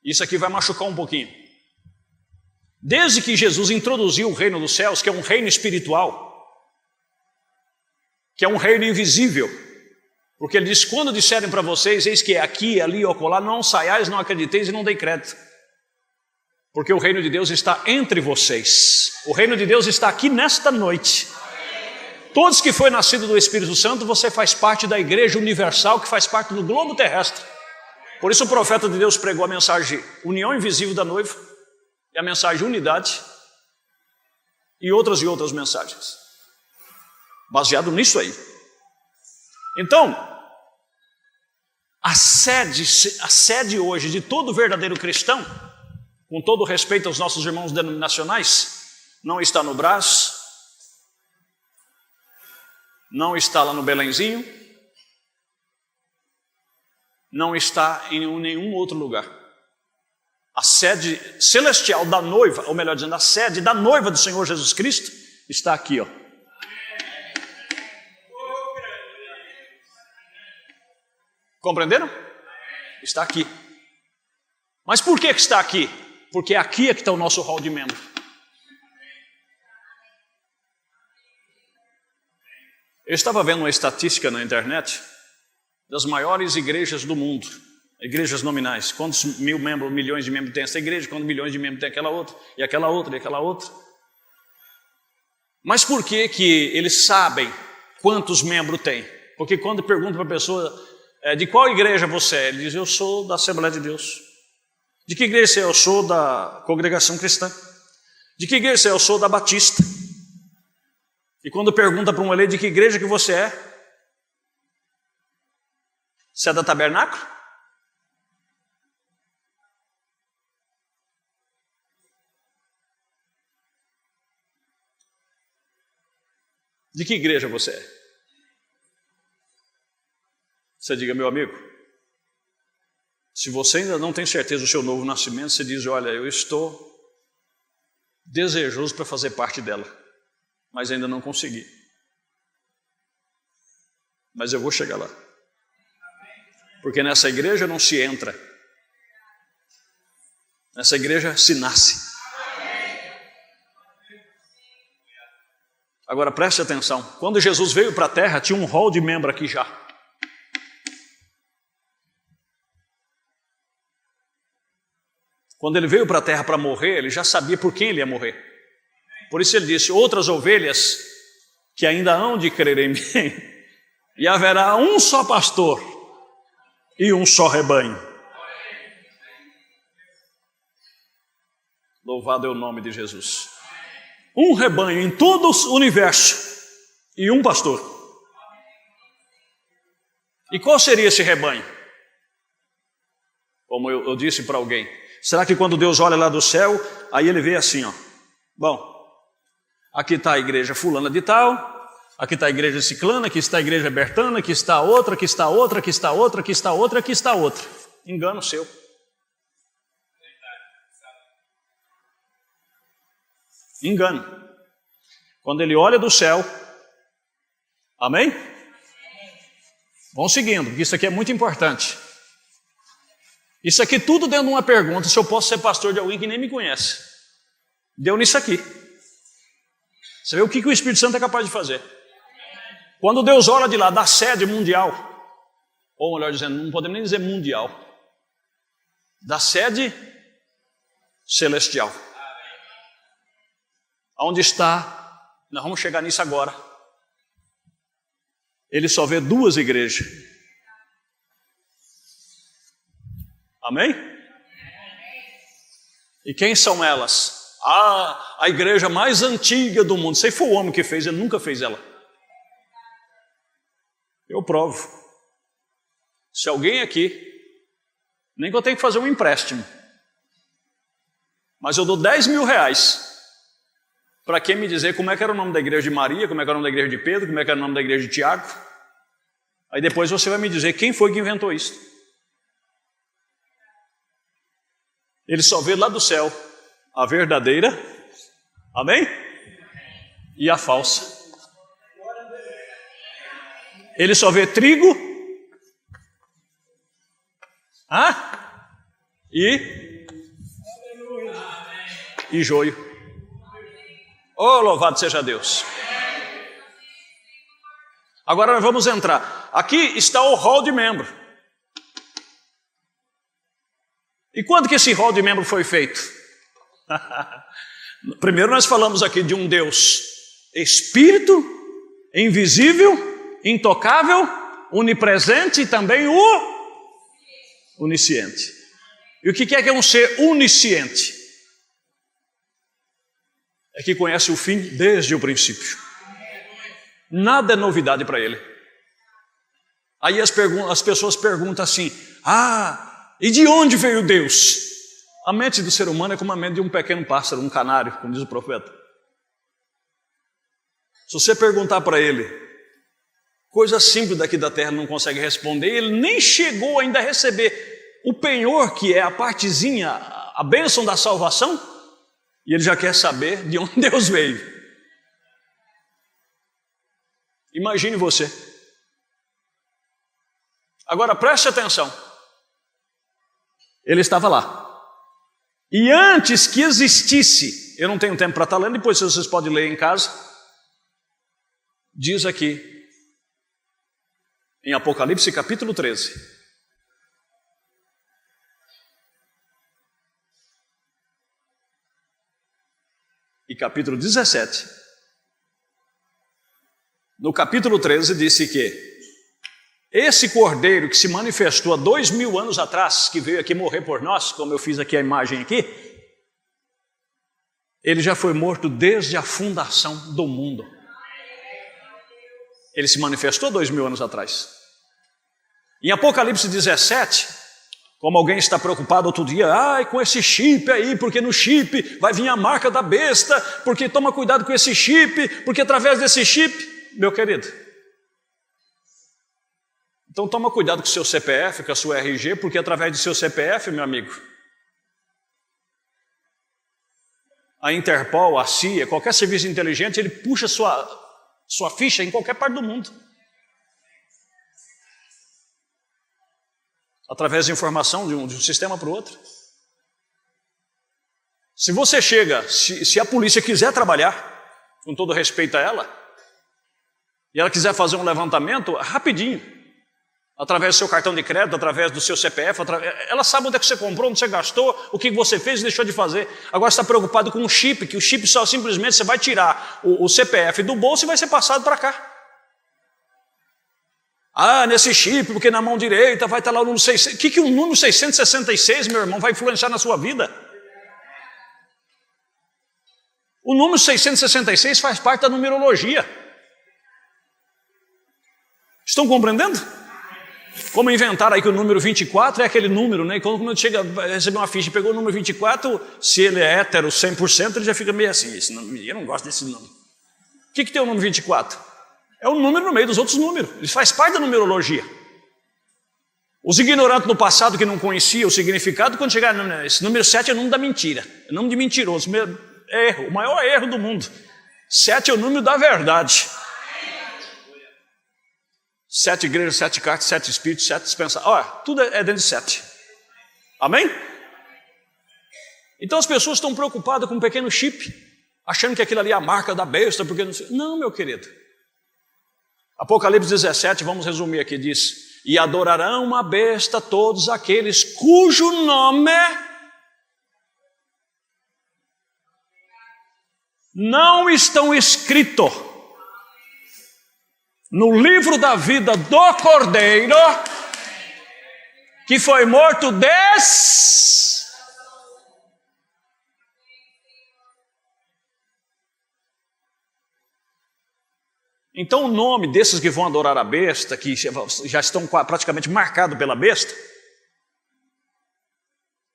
Isso aqui vai machucar um pouquinho. Desde que Jesus introduziu o reino dos céus, que é um reino espiritual, que é um reino invisível, porque ele diz, quando disserem para vocês, eis que é aqui, ali ou acolá, não saiais, não acrediteis e não dei crédito. Porque o reino de Deus está entre vocês. O reino de Deus está aqui nesta noite. Todos que foi nascido do Espírito Santo, você faz parte da igreja universal, que faz parte do globo terrestre. Por isso o profeta de Deus pregou a mensagem união invisível da noiva, e a mensagem unidade, e outras mensagens. Baseado nisso aí. Então, a sede hoje de todo verdadeiro cristão, com todo respeito aos nossos irmãos denominacionais, não está no Brás, não está lá no Belenzinho, não está em nenhum outro lugar. A sede celestial da noiva, ou melhor dizendo, a sede da noiva do Senhor Jesus Cristo está aqui, ó. Compreenderam? Está aqui. Mas por que está aqui? Porque aqui é que está o nosso hall de membro. Eu estava vendo uma estatística na internet das maiores igrejas do mundo, igrejas nominais. Quantos milhões de membros tem essa igreja, quantos milhões de membros tem aquela outra, e aquela outra, e aquela outra. Mas por que que eles sabem quantos membros tem? Porque quando pergunta para a pessoa, de qual igreja você é? Ele diz, eu sou da Assembleia de Deus. De que igreja você é? Eu sou da Congregação Cristã. De que igreja você é? Eu sou da Batista. E quando pergunta para um eleito de que igreja que você é? Você é da Tabernáculo? De que igreja você é? Você diga, meu amigo, se você ainda não tem certeza do seu novo nascimento, você diz, olha, eu estou desejoso para fazer parte dela, mas ainda não consegui. Mas eu vou chegar lá. Porque nessa igreja não se entra. Nessa igreja se nasce. Agora preste atenção. Quando Jesus veio para a terra, tinha um hall de membro aqui já. Quando ele veio para a terra para morrer, ele já sabia por quem ele ia morrer. Por isso ele disse, outras ovelhas que ainda hão de crer em mim, e haverá um só pastor e um só rebanho. Louvado é o nome de Jesus. Um rebanho em todo o universo e um pastor. E qual seria esse rebanho? Como eu disse para alguém, será que quando Deus olha lá do céu, aí ele vê assim, ó, bom, aqui está a igreja fulana de tal, aqui está a igreja ciclana, aqui está a igreja bertana, aqui está outra, aqui está outra, aqui está outra, aqui está outra, aqui está outra. Engano seu. Engano. Quando ele olha do céu, amém? Vamos seguindo, porque isso aqui é muito importante. Isso aqui tudo dentro de uma pergunta, se eu posso ser pastor de alguém que nem me conhece. Deu nisso aqui. Você vê o que o Espírito Santo é capaz de fazer. Quando Deus olha de lá, da sede mundial, ou melhor dizendo, não podemos nem dizer mundial, da sede celestial. Onde está, nós vamos chegar nisso agora. Ele só vê duas igrejas. Amém? E quem são elas? A igreja mais antiga do mundo. Se foi o homem que fez, ele nunca fez ela. Eu provo. Se alguém aqui, nem que eu tenha que fazer um empréstimo, mas eu dou 10 mil reais para quem me dizer como é que era o nome da igreja de Maria, como é que era o nome da igreja de Pedro, como é que era o nome da igreja de Tiago. Aí depois você vai me dizer quem foi que inventou isso. Ele só vê lá do céu a verdadeira, amém? E a falsa. Ele só vê trigo e joio. Oh, louvado seja Deus. Agora nós vamos entrar. Aqui está o hall de membro. E quando que esse hall de membro foi feito? Primeiro nós falamos aqui de um Deus Espírito, invisível, intocável, onipresente e também o onisciente. E o que é um ser onisciente? É que conhece o fim desde o princípio. Nada é novidade para ele. Aí as pessoas perguntam assim, e de onde veio Deus? A mente do ser humano é como a mente de um pequeno pássaro, um canário, como diz o profeta. Se você perguntar para ele, Coisa simples daqui da terra não consegue responder. Ele nem chegou ainda a receber o penhor, que é a partezinha, a bênção da salvação, e ele já quer saber de onde Deus veio. Imagine você. Agora preste atenção. Ele estava lá. E antes que existisse, eu não tenho tempo para estar lendo, depois vocês podem ler em casa, diz aqui, em Apocalipse capítulo 13. E capítulo 17. No capítulo 13 disse que esse cordeiro que se manifestou há 2000 anos atrás, que veio aqui morrer por nós, como eu fiz aqui a imagem aqui, ele já foi morto desde a fundação do mundo. Ele se manifestou 2000 anos atrás. Em Apocalipse 17, como alguém está preocupado outro dia, com esse chip aí, porque no chip vai vir a marca da besta, porque toma cuidado com esse chip, porque através desse chip, meu querido, então toma cuidado com o seu CPF, com a sua RG, porque através do seu CPF, meu amigo, a Interpol, a CIA, qualquer serviço inteligente, ele puxa sua ficha em qualquer parte do mundo. Através de informação de um sistema para o outro. Se você chega, se a polícia quiser trabalhar, com todo respeito a ela, e ela quiser fazer um levantamento, rapidinho, através do seu cartão de crédito, através do seu CPF, ela sabe onde é que você comprou, onde você gastou, o que você fez e deixou de fazer. Agora você está preocupado com o chip, que o chip só simplesmente você vai tirar o CPF do bolso e vai ser passado para cá. Nesse chip, porque na mão direita vai estar lá o número 600. O que o número 666, meu irmão, vai influenciar na sua vida? O número 666 faz parte da numerologia. Estão compreendendo? Como inventaram aí que o número 24 é aquele número, né? E quando a gente chega a receber uma ficha e pegou o número 24, se ele é hétero 100%, ele já fica meio assim, eu não gosto desse número. O que tem o número 24? É um número no meio dos outros números, ele faz parte da numerologia. Os ignorantes no passado que não conheciam o significado, quando chegaram, esse número 7 é o número da mentira, é o nome de mentiroso, erro, o maior erro do mundo. 7 é o número da verdade. 7 igrejas, 7 cartas, 7 espíritos, 7 dispensações. Tudo é dentro de 7. Amém? Então as pessoas estão preocupadas com um pequeno chip, achando que aquilo ali é a marca da besta, porque não sei. Não, meu querido. Apocalipse 17, vamos resumir aqui, diz: e adorarão a besta todos aqueles cujo nome não estão escritos no livro da vida do Cordeiro, que foi morto Então o nome desses que vão adorar a besta, que já estão praticamente marcados pela besta,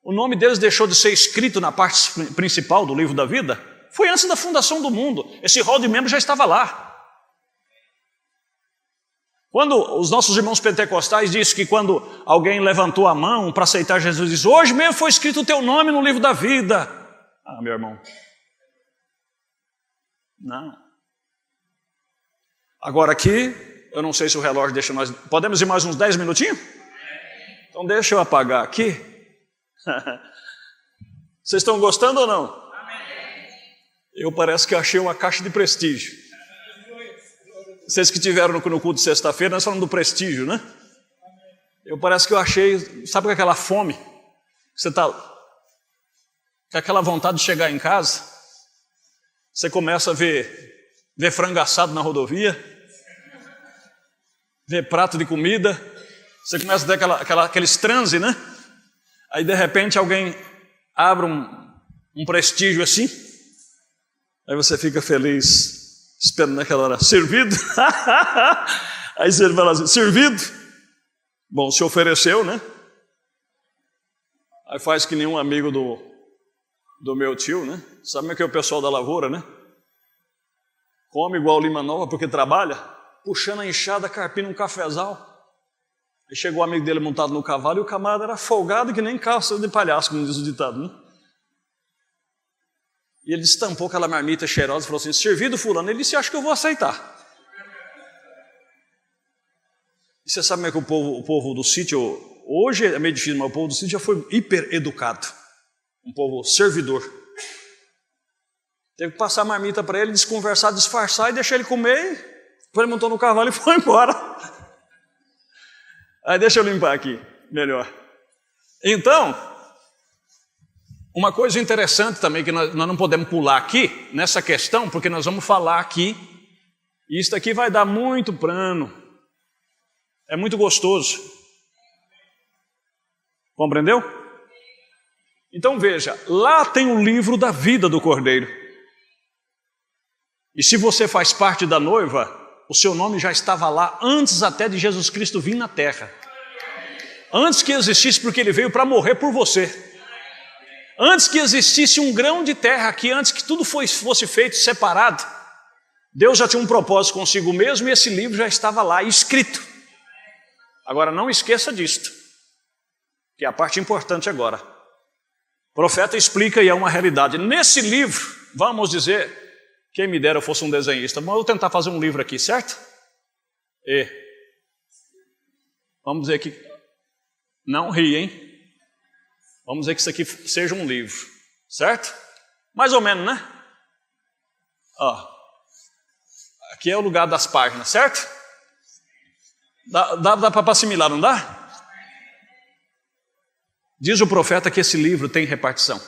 o nome deles deixou de ser escrito na parte principal do livro da vida, foi antes da fundação do mundo. Esse rol de membros já estava lá. Quando os nossos irmãos pentecostais dizem que quando alguém levantou a mão para aceitar Jesus, diz: hoje mesmo foi escrito o teu nome no livro da vida. Meu irmão, não. Agora aqui, eu não sei se o relógio deixa nós... Podemos ir mais uns 10 minutinhos? Então deixa eu apagar aqui. Vocês estão gostando ou não? Eu parece que achei uma caixa de prestígio. Vocês que estiveram no culto de sexta-feira, nós falamos do prestígio, né? Eu parece que eu achei, sabe com aquela fome? Você está com aquela vontade de chegar em casa, você começa a ver frango assado na rodovia, ver prato de comida, você começa a ter aqueles transe, né? Aí de repente alguém abre um prestígio assim, aí você fica feliz, esperando naquela hora, servido? Aí você fala assim, servido? Bom, se ofereceu, né? Aí faz que nenhum amigo do meu tio, né? Sabe como é que é o pessoal da lavoura, né? Come igual lima nova porque trabalha, puxando a enxada, carpindo um cafezal. Aí chegou o amigo dele montado no cavalo e o camarada era folgado que nem calça de palhaço, como diz o ditado, né? E ele estampou aquela marmita cheirosa e falou assim: servido fulano. Ele disse: acho que eu vou aceitar. E você sabe como é que o povo do sítio, hoje é meio difícil, mas o povo do sítio já foi hiper educado, um povo servidor. Teve que passar a marmita para ele, desconversar, disfarçar e deixar ele comer. Depois ele montou no cavalo e foi embora. Aí deixa eu limpar aqui, melhor. Então, uma coisa interessante também que nós não podemos pular aqui, nessa questão, porque nós vamos falar aqui, e isso aqui vai dar muito plano, é muito gostoso. Compreendeu? Então veja, lá tem o livro da vida do Cordeiro. E se você faz parte da noiva, o seu nome já estava lá antes até de Jesus Cristo vir na terra. Antes que existisse, porque ele veio para morrer por você. Antes que existisse um grão de terra aqui, antes que tudo fosse feito separado, Deus já tinha um propósito consigo mesmo e esse livro já estava lá escrito. Agora não esqueça disto, que é a parte importante agora. O profeta explica e é uma realidade. Nesse livro, vamos dizer, quem me dera eu fosse um desenhista, mas eu vou tentar fazer um livro aqui, certo? Vamos dizer que... Não ri, hein? Vamos dizer que isso aqui seja um livro, certo? Mais ou menos, né? Ó, aqui é o lugar das páginas, certo? Dá para assimilar, não dá? Diz o profeta que esse livro tem repartição.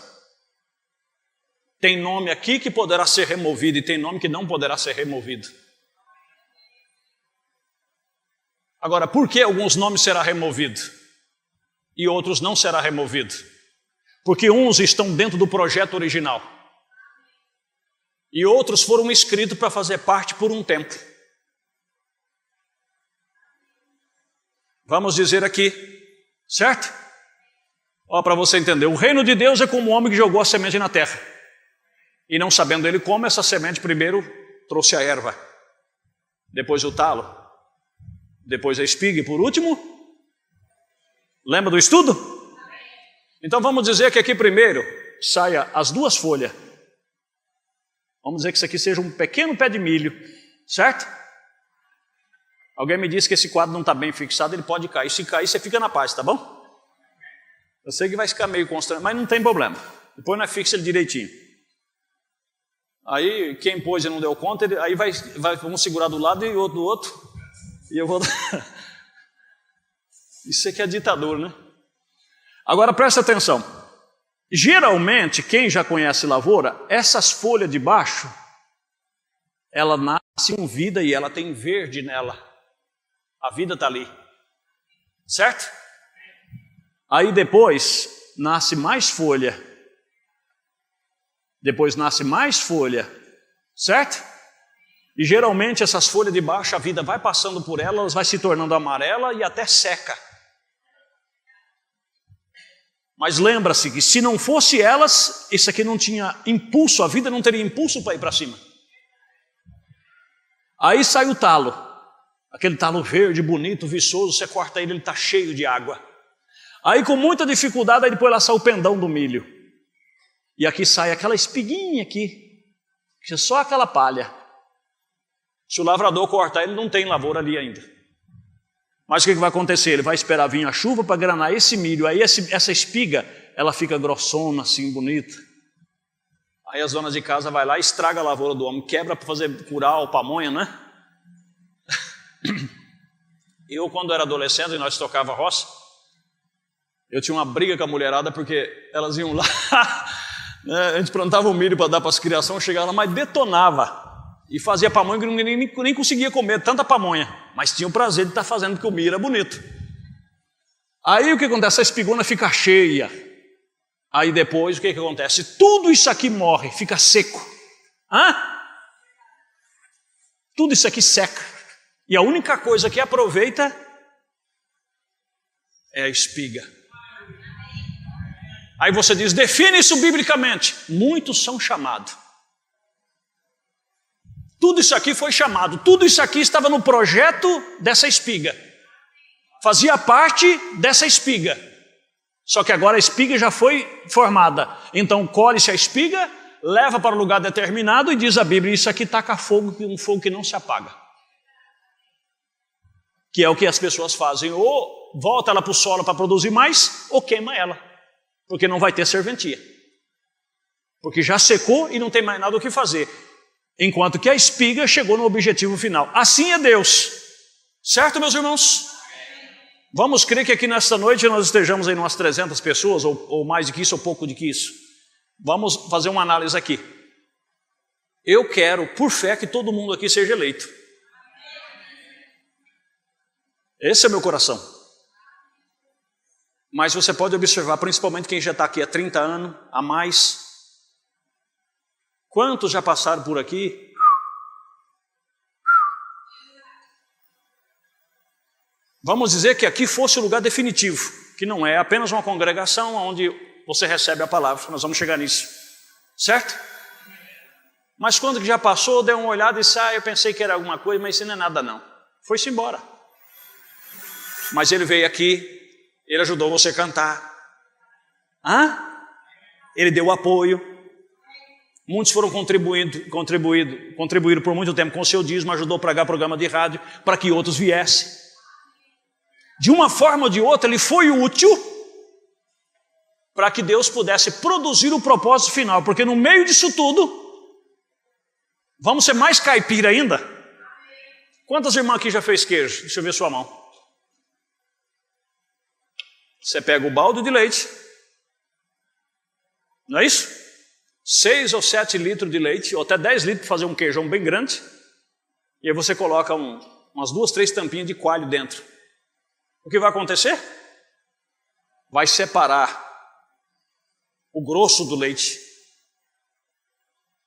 Tem nome aqui que poderá ser removido e tem nome que não poderá ser removido. Agora, por que alguns nomes serão removidos e outros não serão removidos? Porque uns estão dentro do projeto original e outros foram escritos para fazer parte por um tempo. Vamos dizer aqui, certo? Ó, para você entender, o reino de Deus é como um homem que jogou a semente na terra. E não sabendo ele como, essa semente primeiro trouxe a erva, depois o talo, depois a espiga e por último, lembra do estudo? Então vamos dizer que aqui primeiro saia as duas folhas. Vamos dizer que isso aqui seja um pequeno pé de milho, certo? Alguém me disse que esse quadro não está bem fixado, ele pode cair. Se cair, você fica na paz, tá bom? Eu sei que vai ficar meio constrangido, mas não tem problema. Depois nós fixa ele direitinho. Aí quem pôs e não deu conta, aí vai um segurar do lado e outro do outro. E eu vou... Isso aqui é ditador, né? Agora presta atenção. Geralmente, quem já conhece lavoura, essas folhas de baixo, ela nasce com vida e ela tem verde nela. A vida está ali. Certo? Aí depois nasce mais folha. Depois nasce mais folha. Certo? E geralmente essas folhas de baixo, a vida vai passando por elas vai se tornando amarela e até seca. Mas lembra-se que se não fosse elas, isso aqui não tinha impulso, a vida não teria impulso para ir para cima. Aí sai o talo, aquele talo verde, bonito, viçoso, você corta ele está cheio de água. Aí com muita dificuldade, aí depois lá sai o pendão do milho. E aqui sai aquela espiguinha aqui, que é só aquela palha. Se o lavrador cortar, ele não tem lavoura ali ainda. Mas o que vai acontecer? Ele vai esperar vir a chuva para granar esse milho. Aí essa espiga, ela fica grossona, assim, bonita. Aí as donas de casa vai lá e estraga a lavoura do homem, quebra para fazer curau, pamonha, né? Eu, quando era adolescente e nós tocava roça, eu tinha uma briga com a mulherada porque elas iam lá, né, a gente plantava o milho para dar para as criações, chegava lá, mas detonava. E fazia pamonha que nem conseguia comer tanta pamonha. Mas tinha o prazer de estar fazendo porque o milho era bonito. Aí o que acontece? A espigona fica cheia. Aí depois o que acontece? Tudo isso aqui morre, fica seco. Tudo isso aqui seca. E a única coisa que aproveita é a espiga. Aí você diz, define isso biblicamente. Muitos são chamados. Tudo isso aqui foi chamado, tudo isso aqui estava no projeto dessa espiga. Fazia parte dessa espiga. Só que agora a espiga já foi formada. Então colhe-se a espiga, leva para um lugar determinado e diz a Bíblia, isso aqui taca fogo, um fogo que não se apaga. Que é o que as pessoas fazem, ou volta ela para o solo para produzir mais, ou queima ela, porque não vai ter serventia. Porque já secou e não tem mais nada o que fazer. Enquanto que a espiga chegou no objetivo final. Assim é Deus. Certo, meus irmãos? Vamos crer que aqui nesta noite nós estejamos aí umas 300 pessoas, ou mais do que isso, ou pouco do que isso. Vamos fazer uma análise aqui. Eu quero, por fé, que todo mundo aqui seja eleito. Esse é o meu coração. Mas você pode observar, principalmente quem já está aqui há 30 anos, a mais. Quantos já passaram por aqui? Vamos dizer que aqui fosse o lugar definitivo, que não é apenas uma congregação onde você recebe a palavra, nós vamos chegar nisso, certo? Mas quando já passou, deu uma olhada e disse, eu pensei que era alguma coisa, mas isso não é nada não. Foi-se embora. Mas ele veio aqui, ele ajudou você a cantar. Ele deu apoio. Muitos foram contribuíram por muito tempo com o seu dízimo, ajudou a pregar programa de rádio para que outros viessem. De uma forma ou de outra, ele foi útil para que Deus pudesse produzir o propósito final, porque no meio disso tudo, vamos ser mais caipira ainda? Quantas irmãs aqui já fez queijo? Deixa eu ver sua mão. Você pega o balde de leite, não é isso? 6 ou 7 litros de leite, ou até 10 litros para fazer um queijão bem grande, e aí você coloca umas 2, 3 tampinhas de coalho dentro. O que vai acontecer? Vai separar o grosso do leite,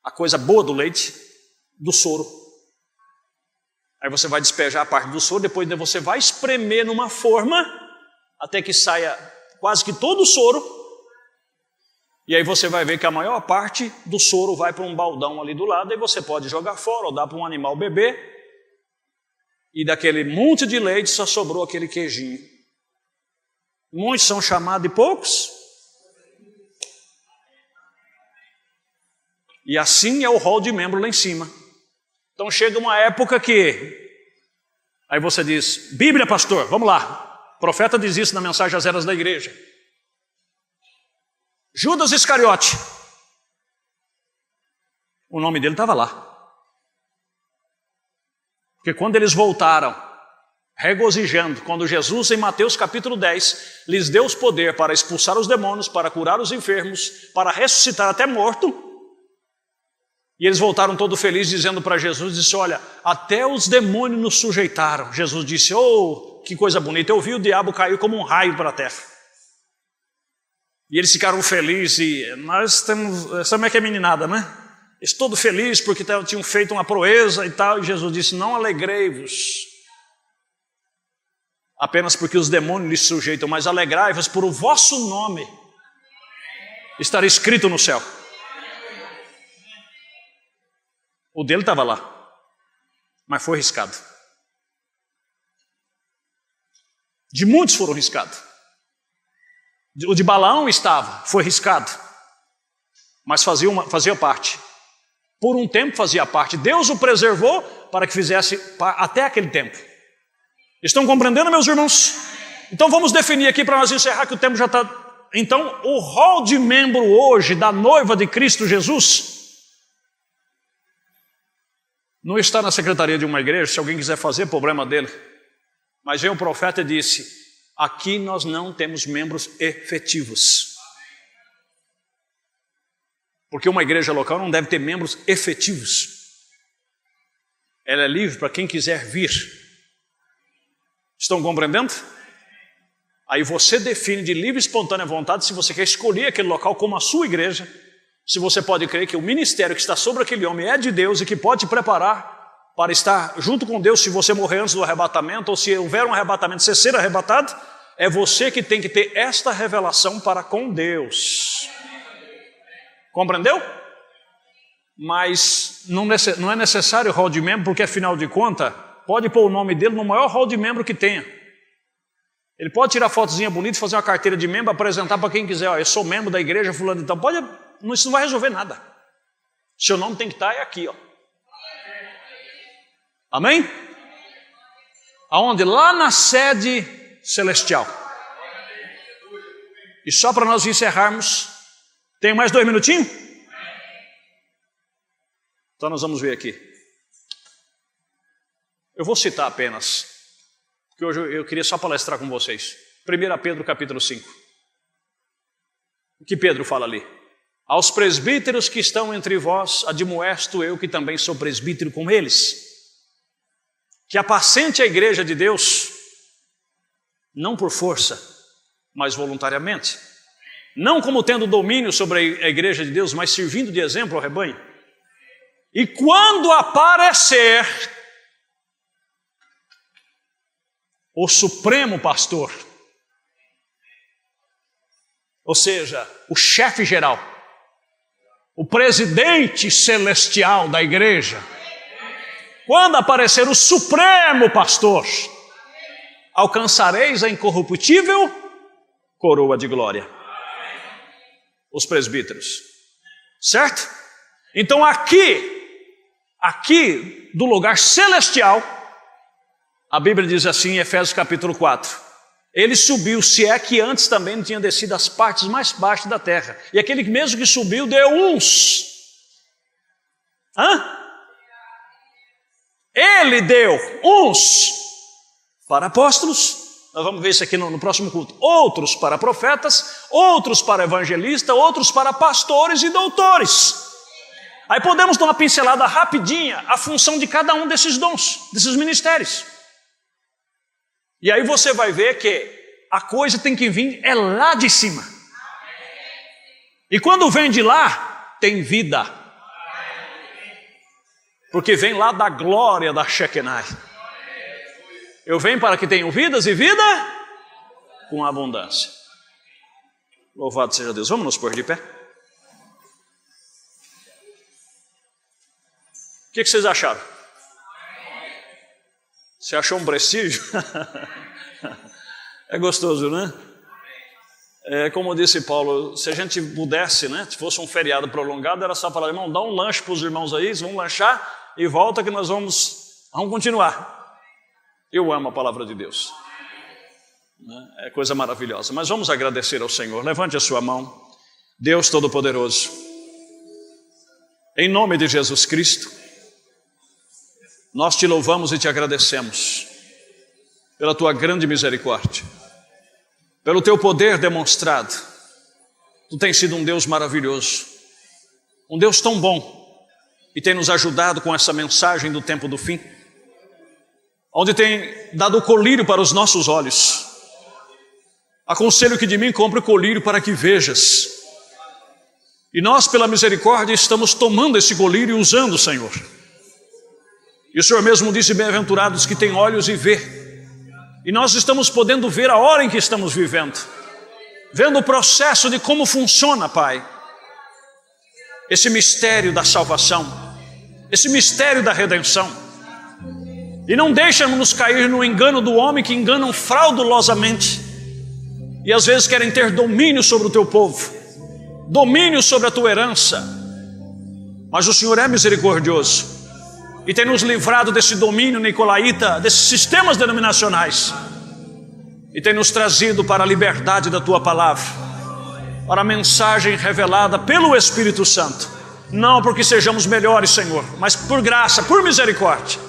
a coisa boa do leite, do soro. Aí você vai despejar a parte do soro, depois você vai espremer numa forma, até que saia quase que todo o soro, e aí você vai ver que a maior parte do soro vai para um baldão ali do lado, e você pode jogar fora ou dar para um animal beber, e daquele monte de leite só sobrou aquele queijinho. Muitos são chamados e poucos. E assim é o rol de membro lá em cima. Então chega uma época que, aí você diz, Bíblia, pastor, vamos lá. O profeta diz isso na mensagem às eras da igreja. Judas Iscariote, o nome dele estava lá. Porque quando eles voltaram, regozijando, quando Jesus em Mateus capítulo 10, lhes deu os poder para expulsar os demônios, para curar os enfermos, para ressuscitar até morto, e eles voltaram todo felizes dizendo para Jesus, disse, olha, até os demônios nos sujeitaram. Jesus disse, que coisa bonita, eu vi o diabo cair como um raio para a terra. E eles ficaram felizes, e nós temos, sabe como é que é meninada, né? Eles todos felizes porque tinham feito uma proeza e tal, e Jesus disse, não alegrei-vos, apenas porque os demônios lhes sujeitam, mas alegrai-vos por o vosso nome estar escrito no céu. O dele estava lá, mas foi riscado. De muitos foram riscados. O de Balaão foi riscado, mas fazia parte. Por um tempo fazia parte. Deus o preservou para que fizesse até aquele tempo. Estão compreendendo, meus irmãos? Então vamos definir aqui para nós encerrar, que o tempo já está. Então, o rol de membro hoje da noiva de Cristo Jesus não está na secretaria de uma igreja. Se alguém quiser fazer, problema dele. Mas veio um profeta e disse, aqui nós não temos membros efetivos. Porque uma igreja local não deve ter membros efetivos. Ela é livre para quem quiser vir. Estão compreendendo? Aí você define de livre e espontânea vontade se você quer escolher aquele local como a sua igreja, se você pode crer que o ministério que está sobre aquele homem é de Deus e que pode te preparar para estar junto com Deus se você morrer antes do arrebatamento, ou se houver um arrebatamento, você ser arrebatado, é você que tem que ter esta revelação para com Deus. Compreendeu? mas não é necessário hall de membro, porque afinal de contas, pode pôr o nome dele no maior hall de membro que tenha. Ele pode tirar fotozinha bonita, fazer uma carteira de membro, apresentar para quem quiser. Ó, eu sou membro da igreja fulano, então isso não vai resolver nada. Seu nome tem que estar aqui, ó. Amém? Aonde? Lá na sede celestial. E só para nós encerrarmos, tem mais 2 minutinhos? Então nós vamos ver aqui. Eu vou citar apenas, porque hoje eu queria só palestrar com vocês. 1 Pedro capítulo 5. O que Pedro fala ali? Aos presbíteros que estão entre vós, admoesto eu que também sou presbítero com eles, que apacente a igreja de Deus, não por força, mas voluntariamente. Não como tendo domínio sobre a igreja de Deus, mas servindo de exemplo ao rebanho. E quando aparecer o supremo pastor, ou seja, o chefe geral, o presidente celestial da igreja, quando aparecer o supremo pastor, alcançareis a incorruptível coroa de glória. Os presbíteros, certo? Então aqui do lugar celestial, a Bíblia diz assim em Efésios capítulo 4, ele subiu, se é que antes também não tinha descido às partes mais baixas da terra, e aquele mesmo que subiu deu uns, ele deu uns para apóstolos, nós vamos ver isso aqui no próximo culto, outros para profetas, outros para evangelistas, outros para pastores e doutores. Aí podemos dar uma pincelada rapidinha a função de cada um desses dons, desses ministérios. E aí você vai ver que a coisa tem que vir lá de cima. E quando vem de lá, tem vida. Porque vem lá da glória da Shekinah. Eu venho para que tenham vidas e vida com abundância. Louvado seja Deus. Vamos nos pôr de pé. O que vocês acharam? Você achou um prestígio? É gostoso, né? É, como disse Paulo, se a gente pudesse, né? Se fosse um feriado prolongado, era só falar, irmão, dá um lanche para os irmãos aí, eles vão lanchar e volta que nós vamos continuar. Eu amo a palavra de Deus. É coisa maravilhosa. Mas vamos agradecer ao Senhor. Levante a sua mão. Deus Todo-Poderoso, em nome de Jesus Cristo, nós te louvamos e te agradecemos pela tua grande misericórdia, pelo teu poder demonstrado. Tu tens sido um Deus maravilhoso, um Deus tão bom, e tem nos ajudado com essa mensagem do tempo do fim, onde tem dado o colírio para os nossos olhos. Aconselho que de mim compre o colírio para que vejas. E nós, pela misericórdia, estamos tomando esse colírio e usando, Senhor. E o Senhor mesmo disse, bem-aventurados que têm olhos e vê. E nós estamos podendo ver a hora em que estamos vivendo, vendo o processo de como funciona, Pai, esse mistério da salvação, esse mistério da redenção. E não deixa-nos cair no engano do homem, que enganam fraudulosamente e às vezes querem ter domínio sobre o teu povo, domínio sobre a tua herança. Mas o Senhor é misericordioso e tem nos livrado desse domínio nicolaíta, desses sistemas denominacionais, e tem nos trazido para a liberdade da tua palavra, para a mensagem revelada pelo Espírito Santo, não porque sejamos melhores, Senhor, mas por graça, por misericórdia.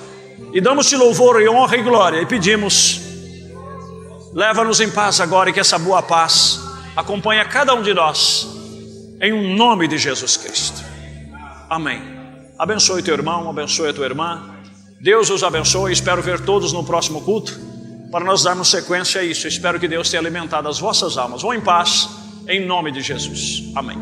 E damos-te louvor e honra e glória e pedimos, leva-nos em paz agora, e que essa boa paz acompanhe a cada um de nós, em um nome de Jesus Cristo. Amém. Abençoe teu irmão, abençoe a tua irmã. Deus os abençoe. Espero ver todos no próximo culto, para nós darmos sequência a isso. Espero que Deus tenha alimentado as vossas almas. Vão em paz, em nome de Jesus. Amém.